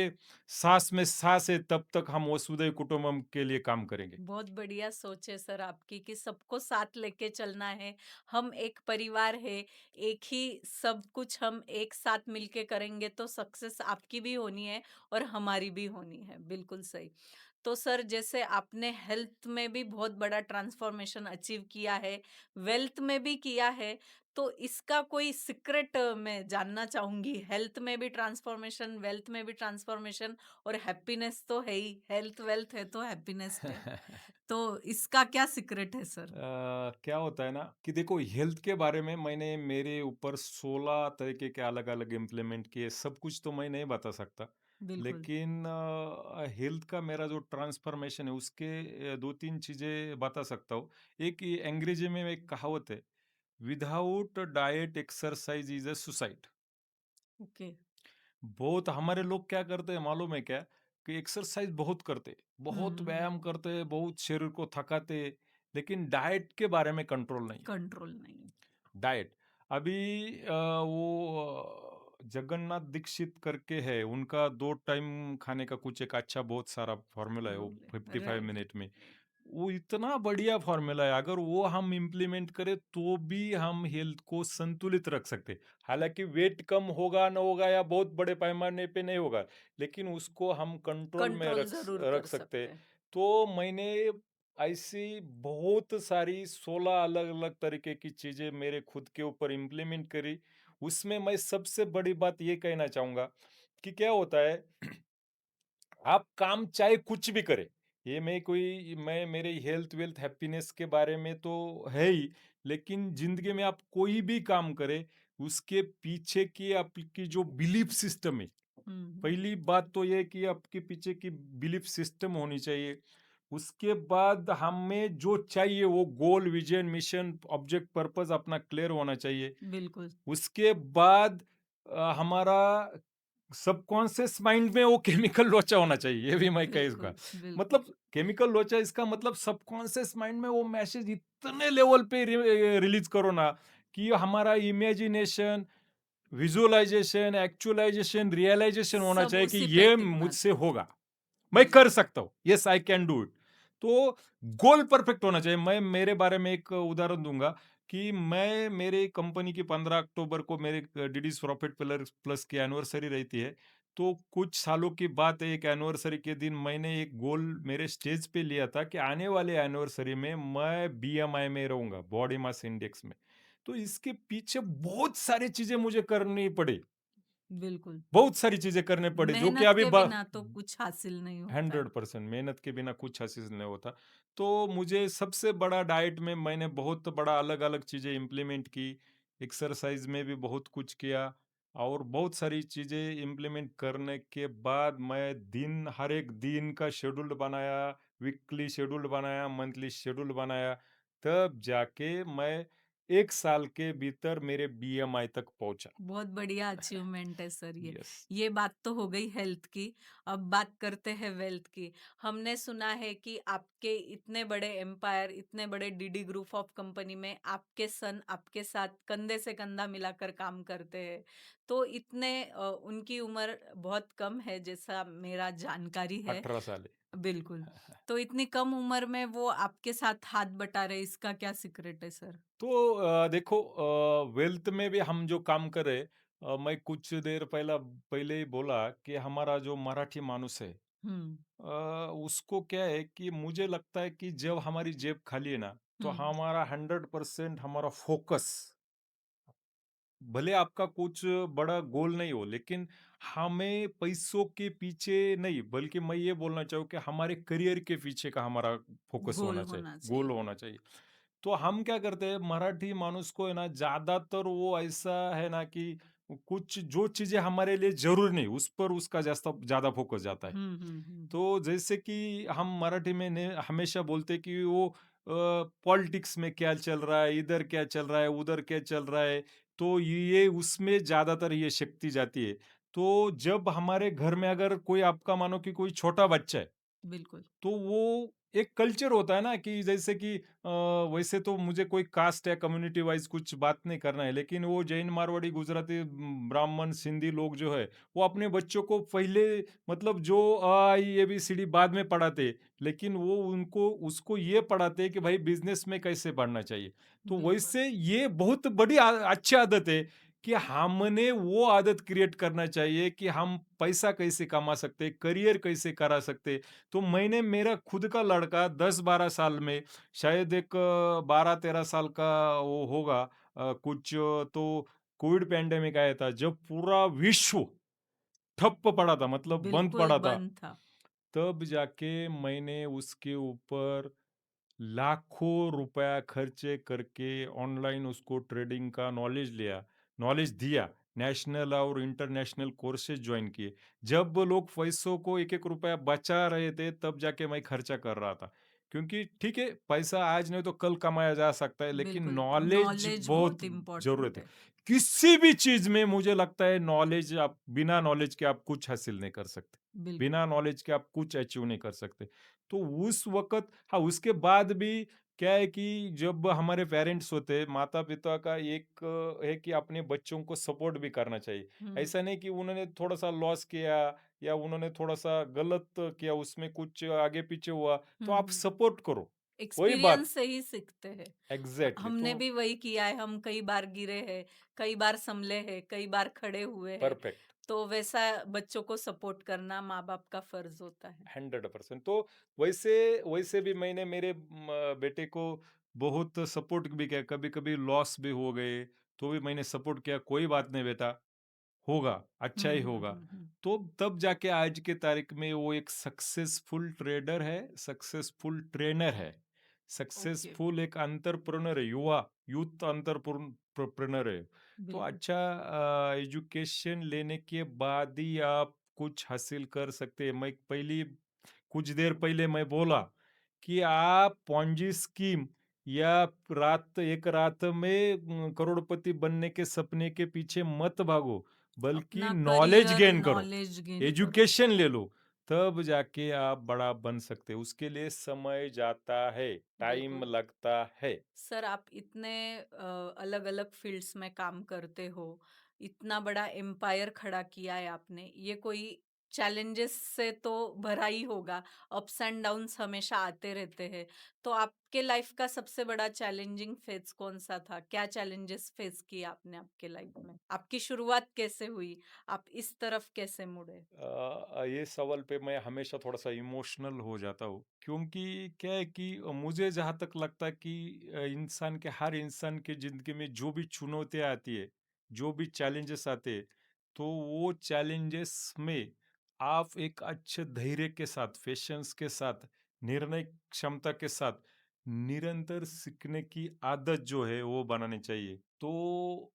B: सांस में सांस है तब तक हम वसुदैव कुटुंबकम के लिए काम करेंगे।
A: बहुत बढ़िया सोच है सर आपकी कि सबको साथ लेके चलना है। हम एक परिवार है, एक ही सब कुछ हम एक साथ मिलके करेंगे तो सक्सेस आपकी भी होनी है और हमारी भी होनी है। बिल्कुल सही। तो सर जैसे आपने हेल्थ में भी बहुत बड़ा ट्रांसफॉर्मेशन अचीव किया है, वेल्थ में भी किया है, तो इसका कोई सीक्रेट मैं जानना चाहूँगी। हेल्थ में भी ट्रांसफॉर्मेशन, वेल्थ में भी ट्रांसफॉर्मेशन और हैप्पीनेस तो है ही, हेल्थ वेल्थ है तो हैप्पीनेस है। तो इसका क्या सीक्रेट है सर?
B: क्या होता है ना कि देखो हेल्थ के बारे में मैंने मेरे ऊपर 16 तरीके के अलग-अलग इम्प्लीमेंट किए, सब कुछ तो मैं नहीं बता सकता।
A: बिल्कुल।
B: लेकिन हेल्थ का मेरा जो ट्रांसफॉर्मेशन है उसके 2-3 चीज़ें बता सकता हूँ। एक ये अंग्रेजी में एक कहावत है, without diet exercise is a suicide.
A: Okay.
B: बहुत हमारे लोग क्या करते हैं मालूम है क्या? कि एक्सरसाइज बहुत करते, बहुत
A: हुँ,
B: व्यायाम करते, बहुत शरीर को थकाते, लेकिन डाइट के बारे में कंट्रोल नहीं है।
A: कंट्रोल नहीं।
B: डाइट अभी जगन्नाथ दीक्षित करके है, उनका 2 टाइम खाने का कुछ एक अच्छा बहुत सारा फ़ॉर्मूला है वो
A: फॉर्मूले
B: 55
A: राइट।
B: मिनट में। वो इतना बढ़िया फ़ॉर्मूला है, अगर वो हम इम्प्लीमेंट करें तो भी हम हेल्थ को संतुलित रख सकते हैं। हालाँकि वेट कम होगा, ना होगा या बहुत बड़े पैमाने पे नहीं होगा, लेकिन उसको हम कंट्रोल में
A: कंट्रोल ज़रूर कर
B: रख सकते हैं।
A: सकते हैं।
B: तो मैंने ऐसी बहुत सारी 16 अलग-अलग तरीके की चीज़ें मेरे खुद के ऊपर इम्प्लीमेंट करी। उसमें मैं सबसे बड़ी बात ये कहना चाहूँगा कि क्या होता है आप काम चाहे कुछ भी करें, ये मैं मेरे हेल्थ वेल्थ हैप्पीनेस के बारे में तो है ही, लेकिन ज़िंदगी में आप कोई भी काम करें, उसके पीछे की आपकी जो बिलीफ सिस्टम है,
A: हुँ, हुँ।
B: पहली बात तो ये है कि आपके पीछे की बिलीफ सिस्टम होनी चाहिए। उसके बाद हमें जो चाहिए वो गोल, विज़न, मिशन, ऑब्जेक्ट, पर्पस अपना क्लियर होना चाहिए।
A: बिल्कुल,
B: उसके बाद हमारा सबकॉन्शियस माइंड में वो केमिकल लोचा होना चाहिए, ये भी मैं कहूँगा।
A: बिल्कुल, बिल्कुल।
B: मतलब केमिकल लोचा इसका मतलब सबकॉन्शियस माइंड में वो मैसेज इतने लेवल पे रिलीज़ करो ना कि हमारा इमेजिनेशन, विजुअलाइज़ेशन, एक्चुअलाइज़ेशन, रियलाइज़ेशन होना
A: सब
B: चाहिए कि
A: उसी पे
B: ये
A: टिक
B: मुझसे
A: मारता है।
B: होगा। मैं कर
A: बिल्कुल।
B: सकता हूँ। Yes I can do it. तो गोल परफेक्ट होना चाहिए। मैं मेरे बारे में एक उदाहरण दूँगा कि मैं मेरे कंपनी की 15 अक्टूबर को मेरे डीडीज़ प्रॉफिट पिलर प्लस की एनिवर्सरी रहती है। तो कुछ सालों की बात है, एक एनिवर्सरी के दिन मैंने एक गोल मेरे स्टेज पे लिया था कि आने वाले एनिवर्सरी में मैं बीएमआई में रहूँगा, बॉडी मास इंडेक्स में। तो इसके पीछे बहुत सारी चीज़ें मुझे करनी पड़ी।
A: बिल्कुल।
B: बहुत सारी चीज़ें करने पड़े जो कि
A: मेहनत
B: अभी
A: के
B: ब
A: बिना तो कुछ हासिल नहीं होता है।
B: 100% मेहनत के बिना कुछ हासिल नहीं होता। तो मुझे सबसे बड़ा डाइट में मैंने बहुत बड़ा अलग-अलग चीज़ें इम्प्लीमेंट की, एक्सरसाइज़ में भी बहुत कुछ किया और बहुत सारी चीज़ें इम्प्लीमेंट करने के बाद मैं हर एक दिन का शेड्यूल बनाया, वीकली शेड्यूल बनाया, मंथली शेड्यूल बनाया, तब जाके मैं 1 साल के भीतर मेरे बीएमआई तक पहुँचा।
A: बहुत बढ़िया अचीवमेंट है सर ये।
B: यस।
A: ये बात तो हो गई हेल्थ की, अब बात करते हैं वेल्थ की। हमने सुना है कि आपके इतने बड़े एम्पायर, इतने बड़े डीडी ग्रुप ऑफ कंपनी में आपके सन आपके साथ कंधे से कंधा मिलाकर काम करते हैं। तो उनकी उम्र बहुत कम है जैसा मेरा जानकारी है।
B: 18 साल
A: बिल्कुल।
B: है।
A: तो इतनी कम उम्र में वो आपके साथ हाथ बटा रहे, इसका क्या सीक्रेट है सर?
B: तो देखो वेल्थ में भी हम जो काम करें मैं कुछ देर पहले ही बोला कि हमारा जो मराठी मानुस है
A: हुँ,
B: उसको क्या है कि मुझे लगता है कि जब हमारी जेब खाली है ना तो
A: हुँ।
B: हमारा 100% हमारा फोकस भले आपका कुछ बड़ा गोल नहीं हो लेकिन हमें पैसों के पीछे नहीं बल्कि मैं ये बोलना चाहूँ कि हमारे करियर के पीछे का हमारा फोकस
A: गोल
B: होना चाहिए
A: होना
B: गोल
A: चाहिए।
B: होना चाहिए तो हम क्या करते हैं मराठी मानुस को है ना ज्यादातर वो ऐसा है ना कि कुछ जो चीजें हमारे लिए जरूरी नहीं उस पर उसका ज्यादा फोकस जाता है
A: हुँ, हुँ, हुँ।
B: तो जैसे कि हम मराठी में हमेशा बोलते कि वो पॉलिटिक्स में क्या चल रहा है इधर क्या चल रहा है उधर क्या चल रहा है तो ये उसमें ज्यादातर ये शक्ति जाती है तो जब हमारे घर में अगर कोई आपका मानो कि कोई छोटा बच्चा है
A: बिल्कुल।
B: तो वो एक कल्चर होता है ना कि जैसे कि वैसे तो मुझे कोई कास्ट या कम्युनिटी वाइज कुछ बात नहीं करना है, लेकिन वो जैन, मारवाड़ी, गुजराती, ब्राह्मण, सिंधी लोग जो है, वो अपने बच्चों को पहले मतलब जो अ, आ, ई, ए, बी, सी, डी बाद में पढ़ाते, लेकिन वो उनको उसको ये पढ़ाते कि भाई बिजनेस में कैसे बढ़ना चाहिए। तो
A: बिल्कुल।
B: वैसे ये बहुत बड़ी अच्छी आदत है कि हमने वो आदत क्रिएट करना चाहिए कि हम पैसा कैसे कमा सकते, करियर कैसे करा सकते। तो मैंने मेरा खुद का लड़का 10-12 साल में, शायद एक 12-13 साल का वो होगा, कुछ तो कोविड पैंडेमिक आया था जब पूरा विश्व ठप्प पड़ा था, मतलब बंद
A: बिल्कुल
B: पड़ा था।
A: बंद था।
B: तब जाके मैंने उसके ऊपर लाखों रुपया खर्चे करके ऑनलाइन उसको ट्रेडिंग का नॉलेज दिया, नेशनल और इंटरनेशनल कोर्सेज ज्वाइन किए। जब लोग पैसों को एक एक रुपया बचा रहे थे तब जाके मैं खर्चा कर रहा था, क्योंकि ठीक है पैसा आज नहीं तो कल कमाया जा सकता है, लेकिन
A: बिल्कुल,
B: नॉलेज
A: नॉलेज
B: बहुत
A: बहुत इम्पोर्टेंट
B: जरूरत है।
A: है।
B: किसी भी चीज में मुझे लगता है नॉलेज, आप बिना नॉलेज के आप कुछ हासिल नहीं कर सकते,
A: बिल्कुल।
B: बिना नॉलेज के आप कुछ अचीव नहीं कर सकते। तो उस वक़्त, हाँ, उसके बाद भी क्या है कि जब हमारे पेरेंट्स होते हैं, माता-पिता का एक है कि अपने बच्चों को सपोर्ट भी करना चाहिए।
A: हुँ,
B: ऐसा नहीं कि उन्होंने थोड़ा-सा लॉस किया या उन्होंने थोड़ा-सा गलत किया, उसमें कुछ आगे-पीछे हुआ, तो
A: हुँ,
B: आप
A: हुँ।
B: सपोर्ट करो, कोई बात।
A: एक्सपीरियंस से ही सीखते हैं।
B: एग्ज़ैक्टली, तो
A: हमने भी वही किया है, हम कई बार गिरे हैं, कई बार संभले हैं, कई बार खड़े हुए हैं,
B: परफेक्ट।
A: तो वैसा बच्चों को सपोर्ट करना माँ-बाप का फर्ज होता है।
B: 100%। तो वैसे वैसे भी मैंने मेरे बेटे को बहुत सपोर्ट भी किया, कभी-कभी लॉस भी हो गए, तो भी मैंने सपोर्ट किया, कोई बात नहीं बेटा, होगा, अच्छा
A: हुँ,
B: ही
A: हुँ,
B: होगा।
A: हुँ, हुँ।
B: तो तब जाके आज के तारीख में वो एक सक्सेसफुल ट्रेडर है, सक्सेसफुल ट्रेनर है,
A: ओके,
B: सक्सेसफुल एक एंटरप्रेन्योर है, यूथ एंटरप्रेन्योर है। तो
A: बिल्कुल।
B: अच्छा एजुकेशन लेने के बाद ही आप कुछ हासिल कर सकते हैं। मैं पहली कुछ देर पहले मैं बोला कि आप पॉन्जी स्कीम या एक रात में करोड़पति बनने के सपने के पीछे मत भागो, बल्कि
A: अपना
B: नॉलेज
A: करियर,
B: गेन करो,
A: नॉलेज गेन करो।
B: एजुकेशन ले लो, तब जाके आप बड़ा बन सकते हो। उसके लिए समय जाता है, टाइम
A: बिल्कुल।
B: लगता है।
A: सर आप इतने अलग-अलग फील्ड्स में काम करते हो, इतना बड़ा एम्पायर खड़ा किया है आपने, ये कोई चैलेंजेस से तो भरा ही होगा, अप्स एंड डाउन्स हमेशा आते रहते हैं। तो आपके लाइफ का सबसे बड़ा चैलेंजिंग फेज़ कौन-सा था? क्या चैलेंजेस फेस किए आपने आपके लाइफ में? आपकी शुरुआत कैसे हुई? आप इस तरफ कैसे मुड़े?
B: ये सवाल पे मैं हमेशा थोड़ा-सा इमोशनल हो जाता हूँ, क्योंकि क्या है कि मुझे जहाँ तक लगता है कि हर इंसान की ज़िंदगी में जो भी चुनौतियाँ आती है, जो भी चैलेंजेस आते हैं, तो वो चैलेंजेस में आप एक अच्छे धैर्य के साथ, पेशेंस के साथ, निर्णय क्षमता के साथ, निरंतर सीखने की आदत जो है, वो बनानी चाहिए। तो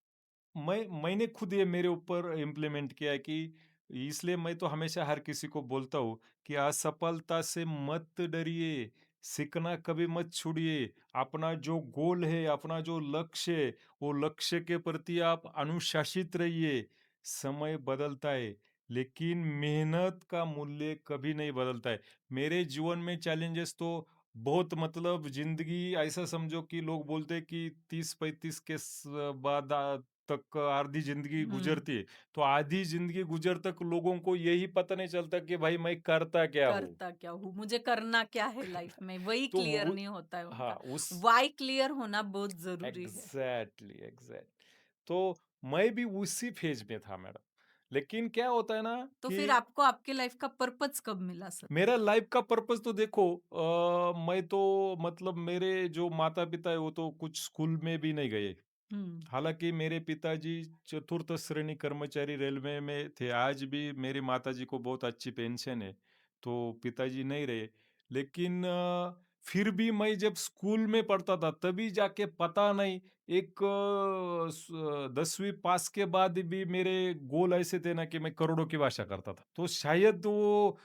B: मैंने खुद ये मेरे ऊपर इम्प्लीमेंट किया है कि इसलिए मैं तो हमेशा हर किसी को बोलता हूँ कि असफलता से मत डरिए, सीखना कभी मत छोड़िए। अपना जो गोल है, अपना जो लक्ष्य है, वो लक्ष्य के प्रति आप अनुशासित रहिए। समय बदलता है, लेकिन मेहनत का मूल्य कभी नहीं बदलता है। मेरे जीवन में चैलेंजेस तो बहुत, मतलब ज़िंदगी ऐसा समझो कि लोग बोलते हैं कि 30-35 के बाद तक आधी जिंदगी
A: हुँ,
B: गुजरती है। तो आधी जिंदगी गुजर तक लोगों को यही पता नहीं चलता कि भाई मैं करता क्या हूँ।
A: करता क्या हूँ? मुझे करना क्या है लाइफ में? वही
B: तो
A: क्लियर
B: वो,
A: नहीं होता है
B: हाँ,
A: उनका।
B: उस
A: व्हाय क्लियर होना बहुत ज़रूरी है।
B: एग्जैक्टली। तो मैं भी उसी फेज में था मैडम, लेकिन क्या होता है ना
A: तो
B: कि
A: फिर आपको आपके लाइफ का पर्पज़ कब मिला सर?
B: मेरा लाइफ का पर्पस तो देखो, मैं तो मतलब मेरे जो माता पिता है वो तो कुछ स्कूल में भी नहीं गए।
A: हुँ,
B: हालाँकि मेरे पिताजी चतुर्थ श्रेणी कर्मचारी रेलवे में थे, आज भी मेरी माताजी को बहुत अच्छी पेंशन है, तो पिताजी नहीं रहे। लेकिन फिर भी मैं जब स्कूल में पढ़ता था तभी जाके पता नहीं, एक 10वीं पास के बाद भी मेरे गोल ऐसे थे ना कि मैं करोड़ों की भाषा करता था। तो शायद वो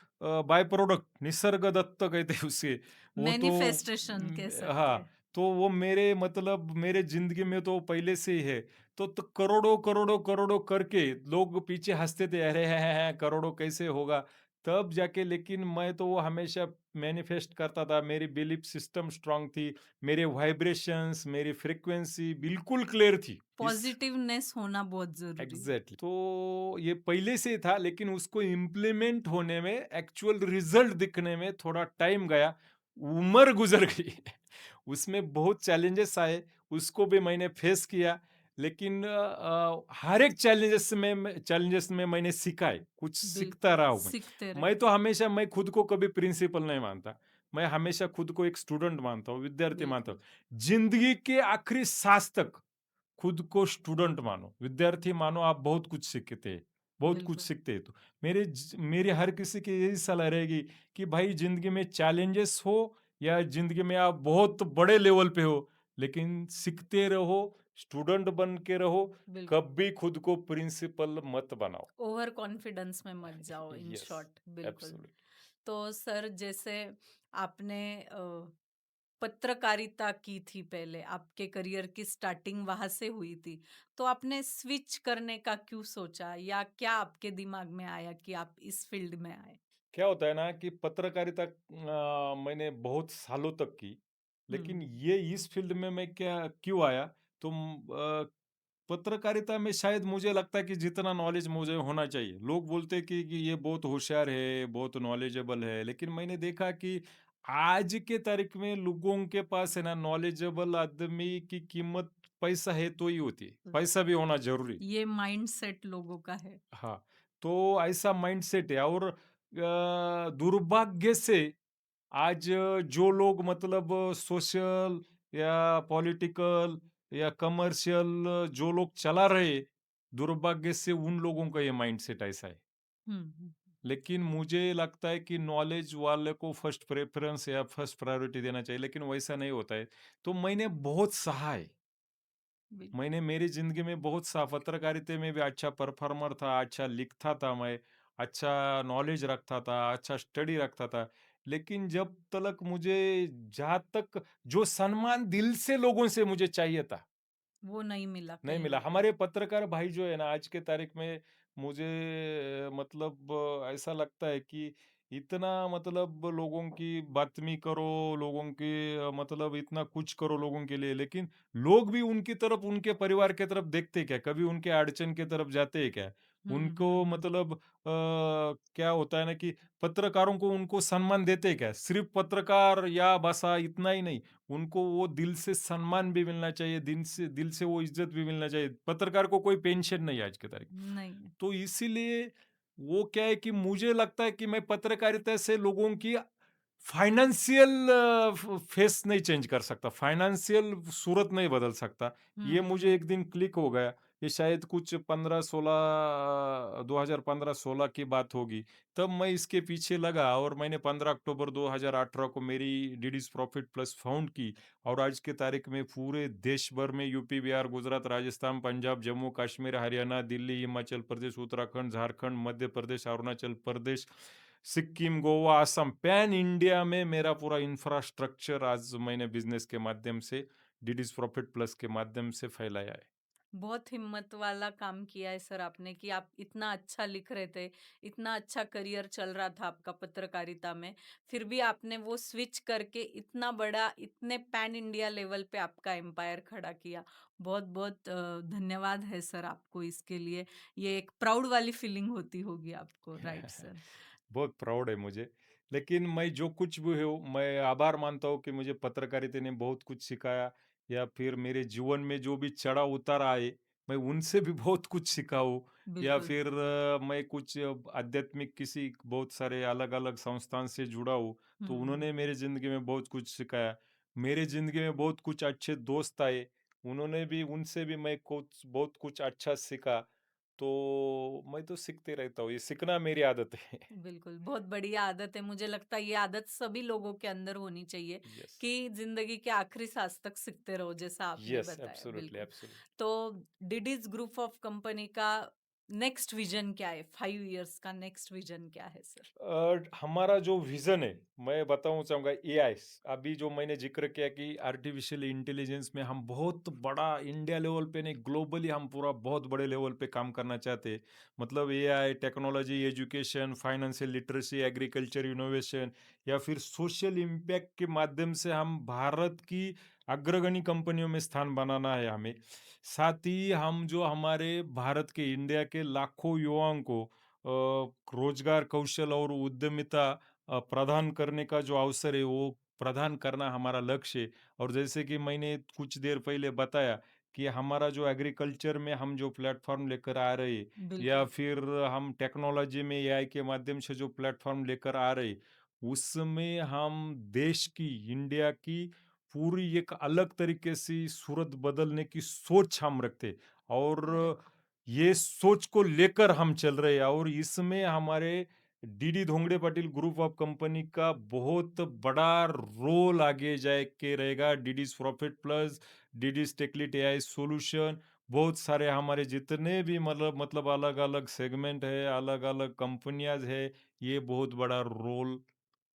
B: बाय प्रोडक्ट निसर्ग दत्त कहते हैं उसे, वो तो
A: मैनिफेस्टेशन कह सकते
B: हाँ।
A: हैं।
B: तो वो मेरे मतलब मेरे ज़िंदगी में तो पहले से ही है। तो करोड़ों, करोड़ों, करोड़ों करके लोग पीछे हँसते थे, "अरे! हैं, करोड़ों कैसे होगा?" तब जाके लेकिन मैं तो वो हमेशा मैनिफेस्ट करता था, मेरी बिलीफ सिस्टम स्ट्रांग थी, मेरे वाइब्रेशंस, मेरी फ्रीक्वेंसी बिल्कुल क्लियर थी। इस
A: पॉजिटिवनेस होना बहुत ज़रूरी है।
B: एग्जैक्टली तो ये पहले से था, लेकिन उसको इम्प्लीमेंट होने में, एक्चुअल रिजल्ट दिखने में थोड़ा टाइम गया, उम्र गुजर गई। उसमें बहुत चैलेंजेस आए, उसको भी मैंने फेस किया, लेकिन हर एक चैलेंजेस में मैंने सीखा है, कुछ सीखता
A: बिल्कुल,
B: रहा हूँ मैं।
A: सीखते
B: मैं
A: रहिए।
B: तो हमेशा, मैं खुद को कभी प्रिंसिपल नहीं मानता, मैं हमेशा खुद को एक स्टूडेंट मानता हूँ, विद्यार्थी मानता
A: बिल्कुल,
B: हूँ। जिंदगी के आखिरी सांस तक खुद को स्टूडेंट मानो, विद्यार्थी मानो, आप बहुत कुछ सीखते हैं, बहुत कुछ
A: बिल्कुल।
B: सीखते हैं। तो मेरे हर किसी की यही सलाह रहेगी कि भाई जिंदगी में चैलेंजेस हो या जिंदगी में आप बहुत बड़े लेवल पे हो, लेकिन सीखते रहो, स्टूडेंट बन के रहो,
A: बिल्कुल।
B: कभी खुद को प्रिंसिपल मत बनाओ।
A: ओवर कॉन्फिडेंस में मत जाओ इन
B: यस,
A: शॉर्ट, बिल्कुल।
B: एब्सोल्युटली।
A: तो सर जैसे आपने पत्रकारिता की थी पहले, आपके करियर की स्टार्टिंग वहाँ से हुई थी। तो आपने स्विच करने का क्यों सोचा या क्या आपके दिमाग में आया कि आप इस फील्ड में आए?
B: क्या होता है ना कि पत्रकारिता मैंने बहुत सालों तक की, लेकिन
A: हुँ,
B: ये इस फील्ड में मैं क्या क्यों आया, तो पत्रकारिता में शायद मुझे लगता है कि जितना नॉलेज मुझे होना चाहिए, लोग बोलते हैं कि ये बहुत होशियार है, बहुत नॉलेजेबल है, लेकिन मैंने देखा कि आज के तारीख में लोगों के पास है ना, नॉलेजेबल आदमी की कीमत पैसा है तो ही होती है, पैसा भी होना जरूरी।
A: ये माइंडसेट लोगों का है।
B: हाँ, तो ऐसा माइंडसेट है, और दुर्भाग्य से आज जो लोग मतलब सोशल या पॉलिटिकल या कमर्शियल जो लोग चला रहे, दुर्भाग्य से उन लोगों का ये माइंडसेट ऐसा है।
A: हुँ, हुँ,
B: लेकिन मुझे लगता है कि नॉलेज वाले को फर्स्ट प्रेफरेंस या फर्स्ट प्रायोरिटी देना चाहिए, लेकिन वैसा नहीं होता है। तो मैंने बहुत सहा है,
A: बिल्कुल।
B: मैंने मेरी ज़िंदगी में बहुत सा, पत्रकारिता में भी अच्छा परफ़ॉर्मर था, अच्छा लिखता था मैं, अच्छा नॉलेज रखता था, अच्छा स्टडी रखता था। लेकिन जब तलक मुझे, जहाँ तक जो सम्मान दिल से लोगों से मुझे चाहिए था,
A: वो नहीं मिला
B: नहीं
A: कहीं
B: मिला।
A: न कहीं।
B: हमारे पत्रकार भाई जो है ना, आज के तारीख में मुझे मतलब ऐसा लगता है कि इतना मतलब लोगों की बातमी करो, लोगों की मतलब इतना कुछ करो लोगों के लिए, लेकिन लोग भी उनकी तरफ, उनके परिवार की तरफ देखते क्या? कभी उनके अड़चन की तरफ जाते हैं क्या?
A: हुँ,
B: उनको
A: हुँ, हुँ।
B: मतलब क्या होता है ना कि पत्रकारों को उनको सम्मान देते हैं क्या? सिर्फ़ पत्रकार या बसा इतना ही नहीं, उनको वो दिल से सम्मान भी मिलना चाहिए, दिल से वो इज़्ज़त भी मिलना चाहिए। पत्रकार को कोई पेंशन नहीं है आज की तारीख।
A: नहीं,
B: तो इसीलिए वो क्या है कि मुझे लगता है कि मैं पत्रकारिता से लोगों की फाइनेंशियल फेस नहीं चेंज कर सकता, फाइनेंशियल सूरत नहीं बदल सकता।
A: हुँ,
B: ये
A: हुँ,
B: मुझे
A: हुँ।
B: एक दिन क्लिक हो गया। ये शायद कुछ 15-16 2015-16 की बात होगी। तब मैं इसके पीछे लगा, और मैंने 15 अक्टूबर 2018 को मेरी डीडीज़ प्रॉफिट प्लस फाउंड की, और आज की तारीख में पूरे देश भर में UP, Bihar, Gujarat, Rajasthan, Punjab, Jammu Kashmir, Haryana, Delhi, Himachal Pradesh, Uttarakhand, Jharkhand, Madhya Pradesh, Arunachal Pradesh, Sikkim, Goa, Assam, pan India में मेरा पूरा इंफ्रास्ट्रक्चर आज मैंने बिजनेस के माध्यम से, डीडीज़ प्रॉफिट प्लस के माध्यम से फैलाया है।
A: बहुत हिम्मत वाला काम किया है सर आपने कि आप इतना अच्छा लिख रहे थे, इतना अच्छा करियर चल रहा था आपका पत्रकारिता में, फिर भी आपने वो स्विच करके इतना बड़ा, इतने पैन इंडिया लेवल पे आपका एम्पायर खड़ा किया। बहुत-बहुत धन्यवाद है सर आपको इसके लिए। ये एक प्राउड वाली फीलिंग होती होगी आपको, राइट सर?
B: बहुत प्राउड है मुझे। लेकिन मैं जो कुछ भी हूँ, मैं आभार मानता हूँ कि मुझे पत्रकारिता ने बहुत कुछ सिखाया, या फिर मेरे जीवन में जो भी चढ़ाव-उतार आए, मैं उनसे भी बहुत कुछ सीखा हूँ, या
A: बिल्कुल।
B: फिर मैं कुछ आध्यात्मिक किसी बहुत सारे अलग-अलग संस्थान से जुड़ा हूँ,
A: हुँ,
B: तो
A: हुँ।
B: उन्होंने मेरी ज़िंदगी में बहुत कुछ सिखाया। मेरे ज़िंदगी में बहुत कुछ अच्छे दोस्त आए, उनसे भी मैं कुछ बहुत कुछ अच्छा सीखा। तो मैं तो सीखते रहता हूँ, ये सीखना मेरी आदत है।
A: बिल्कुल, बहुत बढ़िया आदत है। मुझे लगता है ये आदत सभी लोगों के अंदर होनी चाहिए
B: यस,
A: कि ज़िंदगी के आखिरी सांस तक सीखते रहो, जैसा आपने
B: यस,
A: बताया,
B: एब्सोल्युटली,
A: बिल्कुल।
B: एब्सोल्युटली।
A: तो डिडीज़ ग्रुप ऑफ कंपनी का नेक्स्ट विजन क्या है? 5 इयर्स का नेक्स्ट विजन क्या है सर?
B: हमारा जो विज़न है, मैं बताऊँ चाहूँगा एआई। अभी जो मैंने ज़िक्र किया कि आर्टिफ़िशियल इंटेलिजेंस में हम बहुत बड़ा इंडिया लेवल पे नहीं, ग्लोबली हम पूरा बहुत बड़े लेवल पे काम करना चाहते हैं। मतलब AI, technology, education, financial literacy, agriculture innovation या फिर सोशल इम्पैक्ट के माध्यम से हम भारत की अग्रगण्य कंपनियों में स्थान बनाना है हमें। साथ ही हम जो हमारे भारत के, इंडिया के लाखों युवाओं को रोजगार, कौशल और उद्यमिता प्रदान करने का जो अवसर है वो प्रदान करना हमारा लक्ष्य है। और जैसे कि मैंने कुछ देर पहले बताया कि हमारा जो एग्रीकल्चर में हम जो प्लेटफॉर्म लेकर आ रहे हैं या
A: बिल्कुल,
B: फिर हम टेक्नोलॉजी में एआई के माध्यम से जो प्लेटफॉर्म लेकर आ रहे हैं, उसमें हम देश की, इंडिया की पूरी एक अलग तरीके से सूरत बदलने की सोच हम रखते हैं।
A: अरे
B: और
A: वाह!
B: ये सोच को लेकर हम चल रहे हैं और इसमें हमारे DD Dhongade Patil group of company का बहुत बड़ा रोल आगे जाए के रहेगा। DD's profit plus, DD's Techlit AI solution, बहुत सारे हमारे जितने भी मतलब अलग अलग सेगमेंट है, अलग अलग कंपनियां है, ये बहुत बड़ा रोल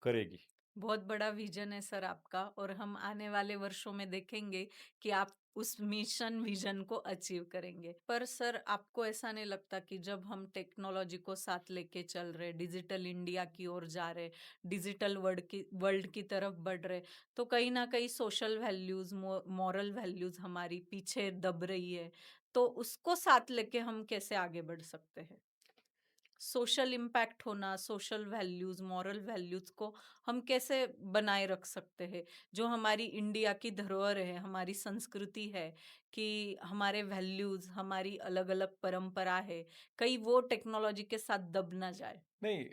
B: करेगी।
A: बहुत बड़ा विजन है सर आपका, और हम आने वाले वर्षों में देखेंगे कि आप उस मिशन विजन को अचीव करेंगे। पर सर, आपको ऐसा नहीं लगता कि जब हम टेक्नोलॉजी को साथ लेके चल रहे, डिजिटल इंडिया की ओर जा रहे, डिजिटल वर्ल्ड की तरफ बढ़ रहे, तो कहीं ना कहीं सोशल वैल्यूज, मॉरल वैल्यूज हमारी पीछे दब रही है? तो उसको साथ लेके हम कैसे आगे बढ़ सकते हैं? सोशल इम्पैक्ट होना, सोशल वैल्यूज, मॉरल वैल्यूज को हम कैसे बनाए रख सकते हैं? जो हमारी इंडिया की धरोहर है, हमारी संस्कृति है, कि हमारे वैल्यूज, हमारी अलग अलग परंपरा है, कहीं वो टेक्नोलॉजी के साथ दब ना जाए।
B: नहीं,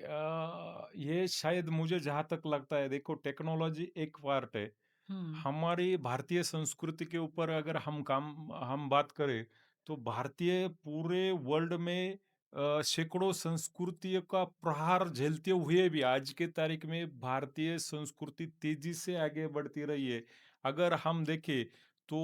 B: ये शायद मुझे जहाँ तक लगता है, देखो टेक्नोलॉजी एक पार्ट है।
A: हम्म।
B: हमारी भारतीय संस्कृति के ऊपर अगर हम बात करें, तो भारतीय पूरे वर्ल्ड में सैकड़ों संस्कृतियों का प्रहार झेलते हुए भी आज के तारीख में भारतीय संस्कृति तेजी से आगे बढ़ती रही है। अगर हम देखें तो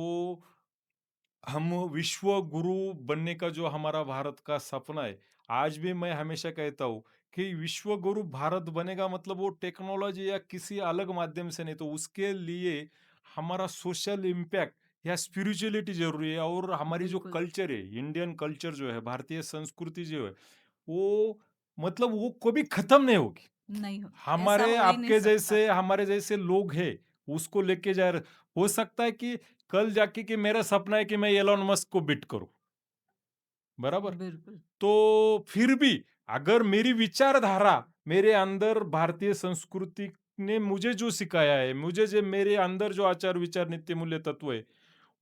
B: हम विश्व गुरु बनने का जो हमारा भारत का सपना है, आज भी मैं हमेशा कहता हूँ कि विश्व गुरु भारत बनेगा मतलब वो टेक्नोलॉजी या किसी अलग माध्यम से नहीं, तो उसके लिए हमारा सोशल इम्पैक्ट या स्पिरिचुअलिटी जरूरी है। और हमारी जो
A: बिल्कुल।
B: कल्चर है, इंडियन कल्चर जो है, भारतीय संस्कृति जो है, वो मतलब वो कभी खत्म नहीं होगी।
A: नहीं हो, ऐसा
B: हमारे
A: हो ही नहीं
B: आपके
A: सकता।
B: जैसे हमारे जैसे लोग हैं, उसको लेके जा रहे। हो सकता है कि कल जाके कि मेरा सपना है कि मैं एलोन मस्क को बीट करूं, बराबर।
A: बिल्कुल।
B: तो फिर भी अगर मेरी विचारधारा, मेरे अंदर भारतीय संस्कृति ने मुझे जो सिखाया है, मुझे जो मेरे अंदर जो आचार विचार नित्य मूल्य तत्व है,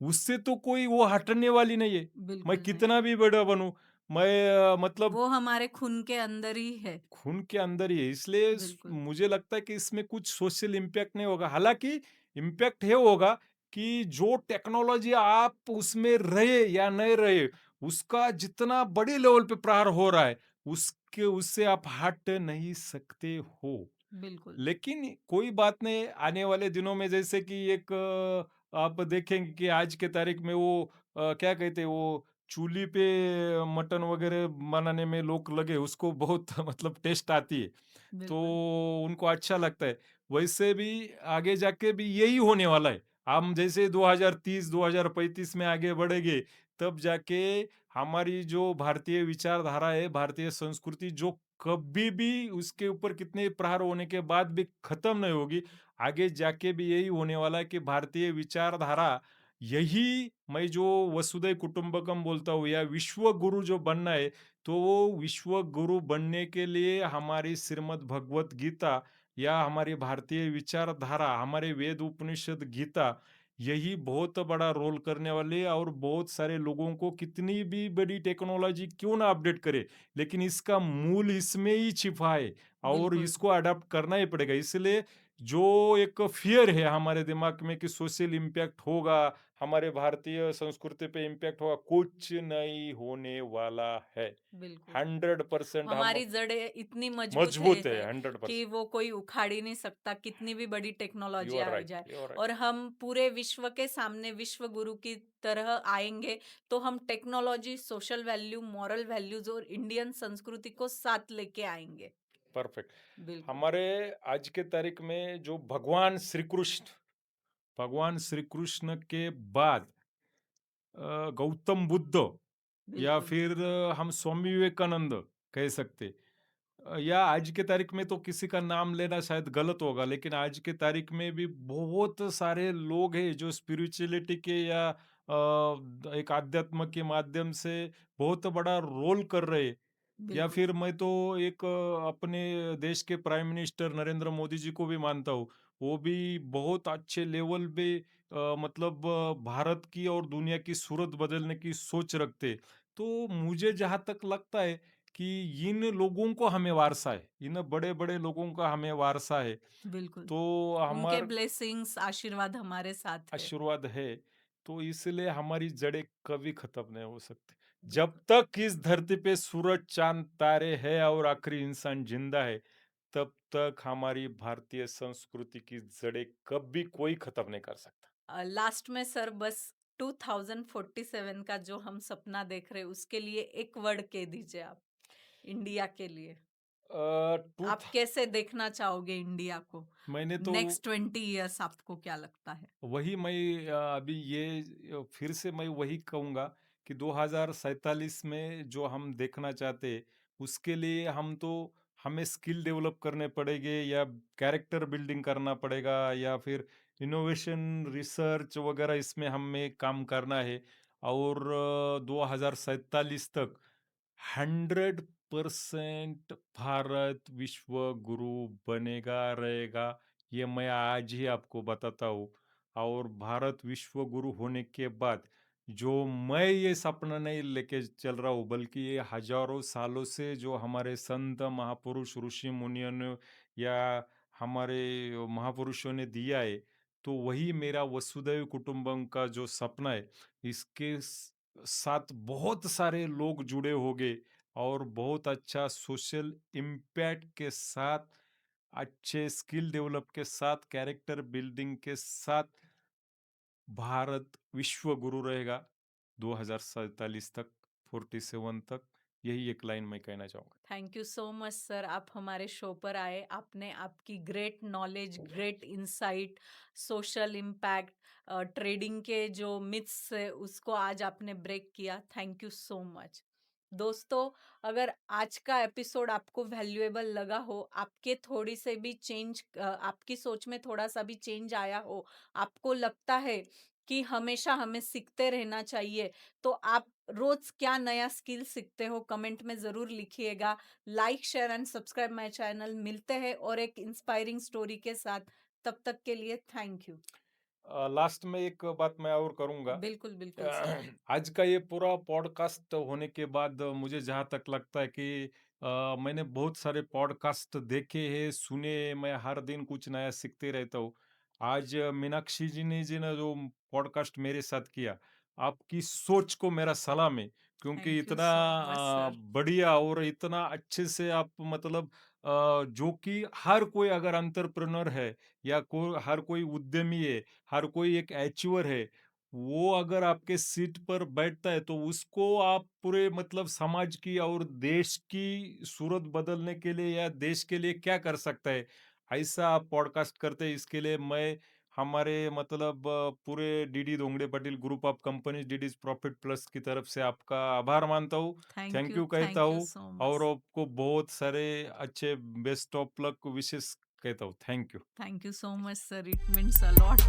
B: उससे तो कोई वो हटने वाली नहीं है। मैं
A: बिल्कुल नहीं।
B: कितना भी बड़ा बनूं, मैं मतलब
A: वो हमारे खून के अंदर ही है।
B: खून के अंदर ही है। इसलिए
A: बिल्कुल।
B: मुझे लगता है कि इसमें कुछ सोशल इम्पैक्ट नहीं होगा। हालांकि इम्पैक्ट ये होगा कि जो टेक्नोलॉजी आप उसमें रहे या नहीं रहे, उसका जितना बड़ी लेवल पे प्रहार हो रहा है, उसके उससे आप हट नहीं सकते हो।
A: बिल्कुल।
B: लेकिन कोई बात नहीं, आने वाले दिनों में जैसे कि एक आप देखेंगे कि आज के तारीख में वो क्या कहते हैं, वो चूल्ही पे मटन वगैरह बनाने में लोग लगे, उसको बहुत मतलब टेस्ट आती है, तो
A: बिल्कुल।
B: उनको अच्छा लगता है। वैसे भी आगे जाके भी यही होने वाला है। हम जैसे 2030 2035 में आगे बढ़ेंगे, तब जाके हमारी जो भारतीय विचारधारा है, भारतीय संस्कृति जो कभी भी उसके ऊपर कितने प्रहार होने के बाद भी खत्म नहीं होगी। आगे जाके भी यही होने वाला है कि भारतीय विचारधारा, यही मैं जो वसुधैव कुटुंबकम बोलता हूँ या विश्व गुरु जो बनना है, तो वो विश्व गुरु बनने के लिए हमारी श्रीमद् भगवत गीता या हमारी भारतीय विचारधारा, हमारे वेद उपनिषद गीता, यही बहुत बड़ा रोल करने वाली है। और बहुत सारे लोगों को कितनी भी बड़ी टेक्नोलॉजी क्यों ना अपडेट करे, लेकिन इसका मूल इसमें ही छिपा है और
A: बिल्कुल।
B: इसको अडॉप्ट करना ही पड़ेगा। इसलिए जो एक फ़ियर है हमारे दिमाग में कि सोशल इम्पैक्ट होगा, हमारे भारतीय संस्कृति पे इम्पैक्ट होगा, कुछ नहीं होने वाला है।
A: बिल्कुल।
B: 100% हम
A: हमारी जड़ें इतनी मजबूत
B: मजबूत है
A: है कि
B: 100%।
A: वो कोई उखाड़ ही नहीं सकता, कितनी भी बड़ी
B: you
A: technology
B: are
A: a
B: right,
A: जाए।
B: यू आर
A: और
B: राइट।
A: हम पूरे विश्व के सामने विश्व गुरु की तरह आएंगे, तो हम technology, social value, moral values और इंडियन संस्कृति को साथ लेके आएंगे।
B: परफेक्ट।
A: बिल्कुल।
B: हमारे आज के तारीख में जो भगवान श्री कृष्ण के बाद गौतम बुद्ध या
A: बिल्कुल।
B: फिर हम स्वामी विवेकानंद कह सकते, या आज के तारीख में तो किसी का नाम लेना शायद गलत होगा, लेकिन आज के तारीख में भी बहुत सारे लोग हैं जो स्पिरिचुअलिटी के या एक आध्यात्म के माध्यम से बहुत बड़ा रोल कर रहे हैं। या
A: बिल्कुल।
B: फिर मैं तो एक अपने देश के प्राइम मिनिस्टर नरेंद्र मोदी जी को भी मानता हूँ। वो भी बहुत अच्छे लेवल पे मतलब भारत की और दुनिया की सूरत बदलने की सोच रखते। तो मुझे जहाँ तक लगता है कि इन लोगों को हमें वारसा है, इन बड़े-बड़े लोगों का हमें वारसा है।
A: बिल्कुल।
B: तो
A: उनके
B: हमार
A: ब्लेसिंग्स, आशीर्वाद हमारे साथ है।
B: आशीर्वाद है, तो इसलिए हमारी जड़ें कभी खत्म नहीं हो सकती। जब
A: बिल्कुल।
B: तक इस धरती पे सूरज, चाँद, तारे है और आखिरी इंसान जिंदा है, तब तक हमारी भारतीय संस्कृति की जड़ें कभी कोई खत्म नहीं कर सकता।
A: लास्ट में सर बस 2047 का जो हम सपना देख रहे हैं उसके लिए एक वर्ड कह दीजिए आप, इंडिया के लिए।
B: टू
A: आप कैसे देखना चाहोगे इंडिया को?
B: मैंने तो
A: नेक्स्ट 20 इयर्स आपको क्या लगता है?
B: वही मैं अभी ये फिर से मैं वही कहूँगा कि 2047 में जो हम देखना चाहते हैं, उसके लिए हमें स्किल डेवलप करने पड़ेंगे, या कैरेक्टर बिल्डिंग करना पड़ेगा, या फिर इनोवेशन रिसर्च वगैरह इसमें हमें काम करना है। और 2047 तक 100% भारत विश्व गुरु बनेगा रहेगा, ये मैं आज ही आपको बताता हूँ। और भारत विश्व गुरु होने के बाद जो मैं ये सपना नहीं लेके चल रहा हूँ, बल्कि ये हजारों सालों से जो हमारे संत महापुरुष ऋषि मुनियों ने या हमारे महापुरुषों ने दिया है, तो वही मेरा वसुधैव कुटुंबकम का जो सपना है, इसके साथ बहुत सारे लोग जुड़े होंगे और बहुत अच्छा सोशल इम्पैक्ट के साथ, अच्छे स्किल डेवलप के साथ, कैरेक्टर बिल्डिंग के साथ भारत विश्व गुरु रहेगा 2047 तक, 47 तक। यही एक लाइन मैं कहना चाहूँगा।
A: Thank you so much sir, आप हमारे शो पर आए, आपने आपकी great knowledge, great insight, social impact, trading के जो मिथ्स है उसको आज आपने ब्रेक किया। Thank you so much. दोस्तों, अगर आज का एपिसोड आपको वैल्यूएबल लगा हो, आपके थोड़ी से भी आपकी सोच में थोड़ा सा भी चेंज आया हो, आपको लगता है कि हमेशा हमें सीखते रहना चाहिए, तो आप रोज क्या नया स्किल सीखते हो कमेंट में जरूर लिखिएगा। Like, share and subscribe my channel. मिलते हैं और एक इंस्पायरिंग स्टोरी के साथ। तब तक के लिए थैंक यू।
B: लास्ट में एक बात मैं और करूँगा।
A: बिल्कुल बिल्कुल सर।
B: आज का ये पूरा पॉडकास्ट होने के बाद मुझे जहाँ तक लगता है कि मैंने बहुत सारे पॉडकास्ट देखे हैं, सुने, मैं हर दिन कुछ नया सीखते रहता हूँ। आज मीनाक्षी जी ने जो पॉडकास्ट मेरे साथ किया, आपकी सोच को मेरा सलाम है, क्योंकि
A: थैंक यू
B: इतना
A: सो मच सर।
B: बढ़िया और इतना अच्छे से आप मतलब जो कि हर कोई अगर एंटरप्रेन्योर है या हर कोई उद्यमी है, हर कोई एक अचीवर है, वो अगर आपके सीट पर बैठता है तो उसको आप पूरे मतलब समाज की और देश की सूरत बदलने के लिए या देश के लिए क्या कर सकता है, ऐसा आप पॉडकास्ट करते हैं। इसके लिए मैं हमारे मतलब पूरे DD Dhongade Patel group of companies DD's profit plus की तरफ से आपका आभार मानता हूँ, थैंक यू कहता
A: थैंक यू
B: हूँ,
A: सो
B: और
A: मच।
B: आपको बहुत सारे अच्छे बेस्ट ऑफ लक विशेष कहता हूँ। Thank you.
A: Thank you so much sir, it means a lot.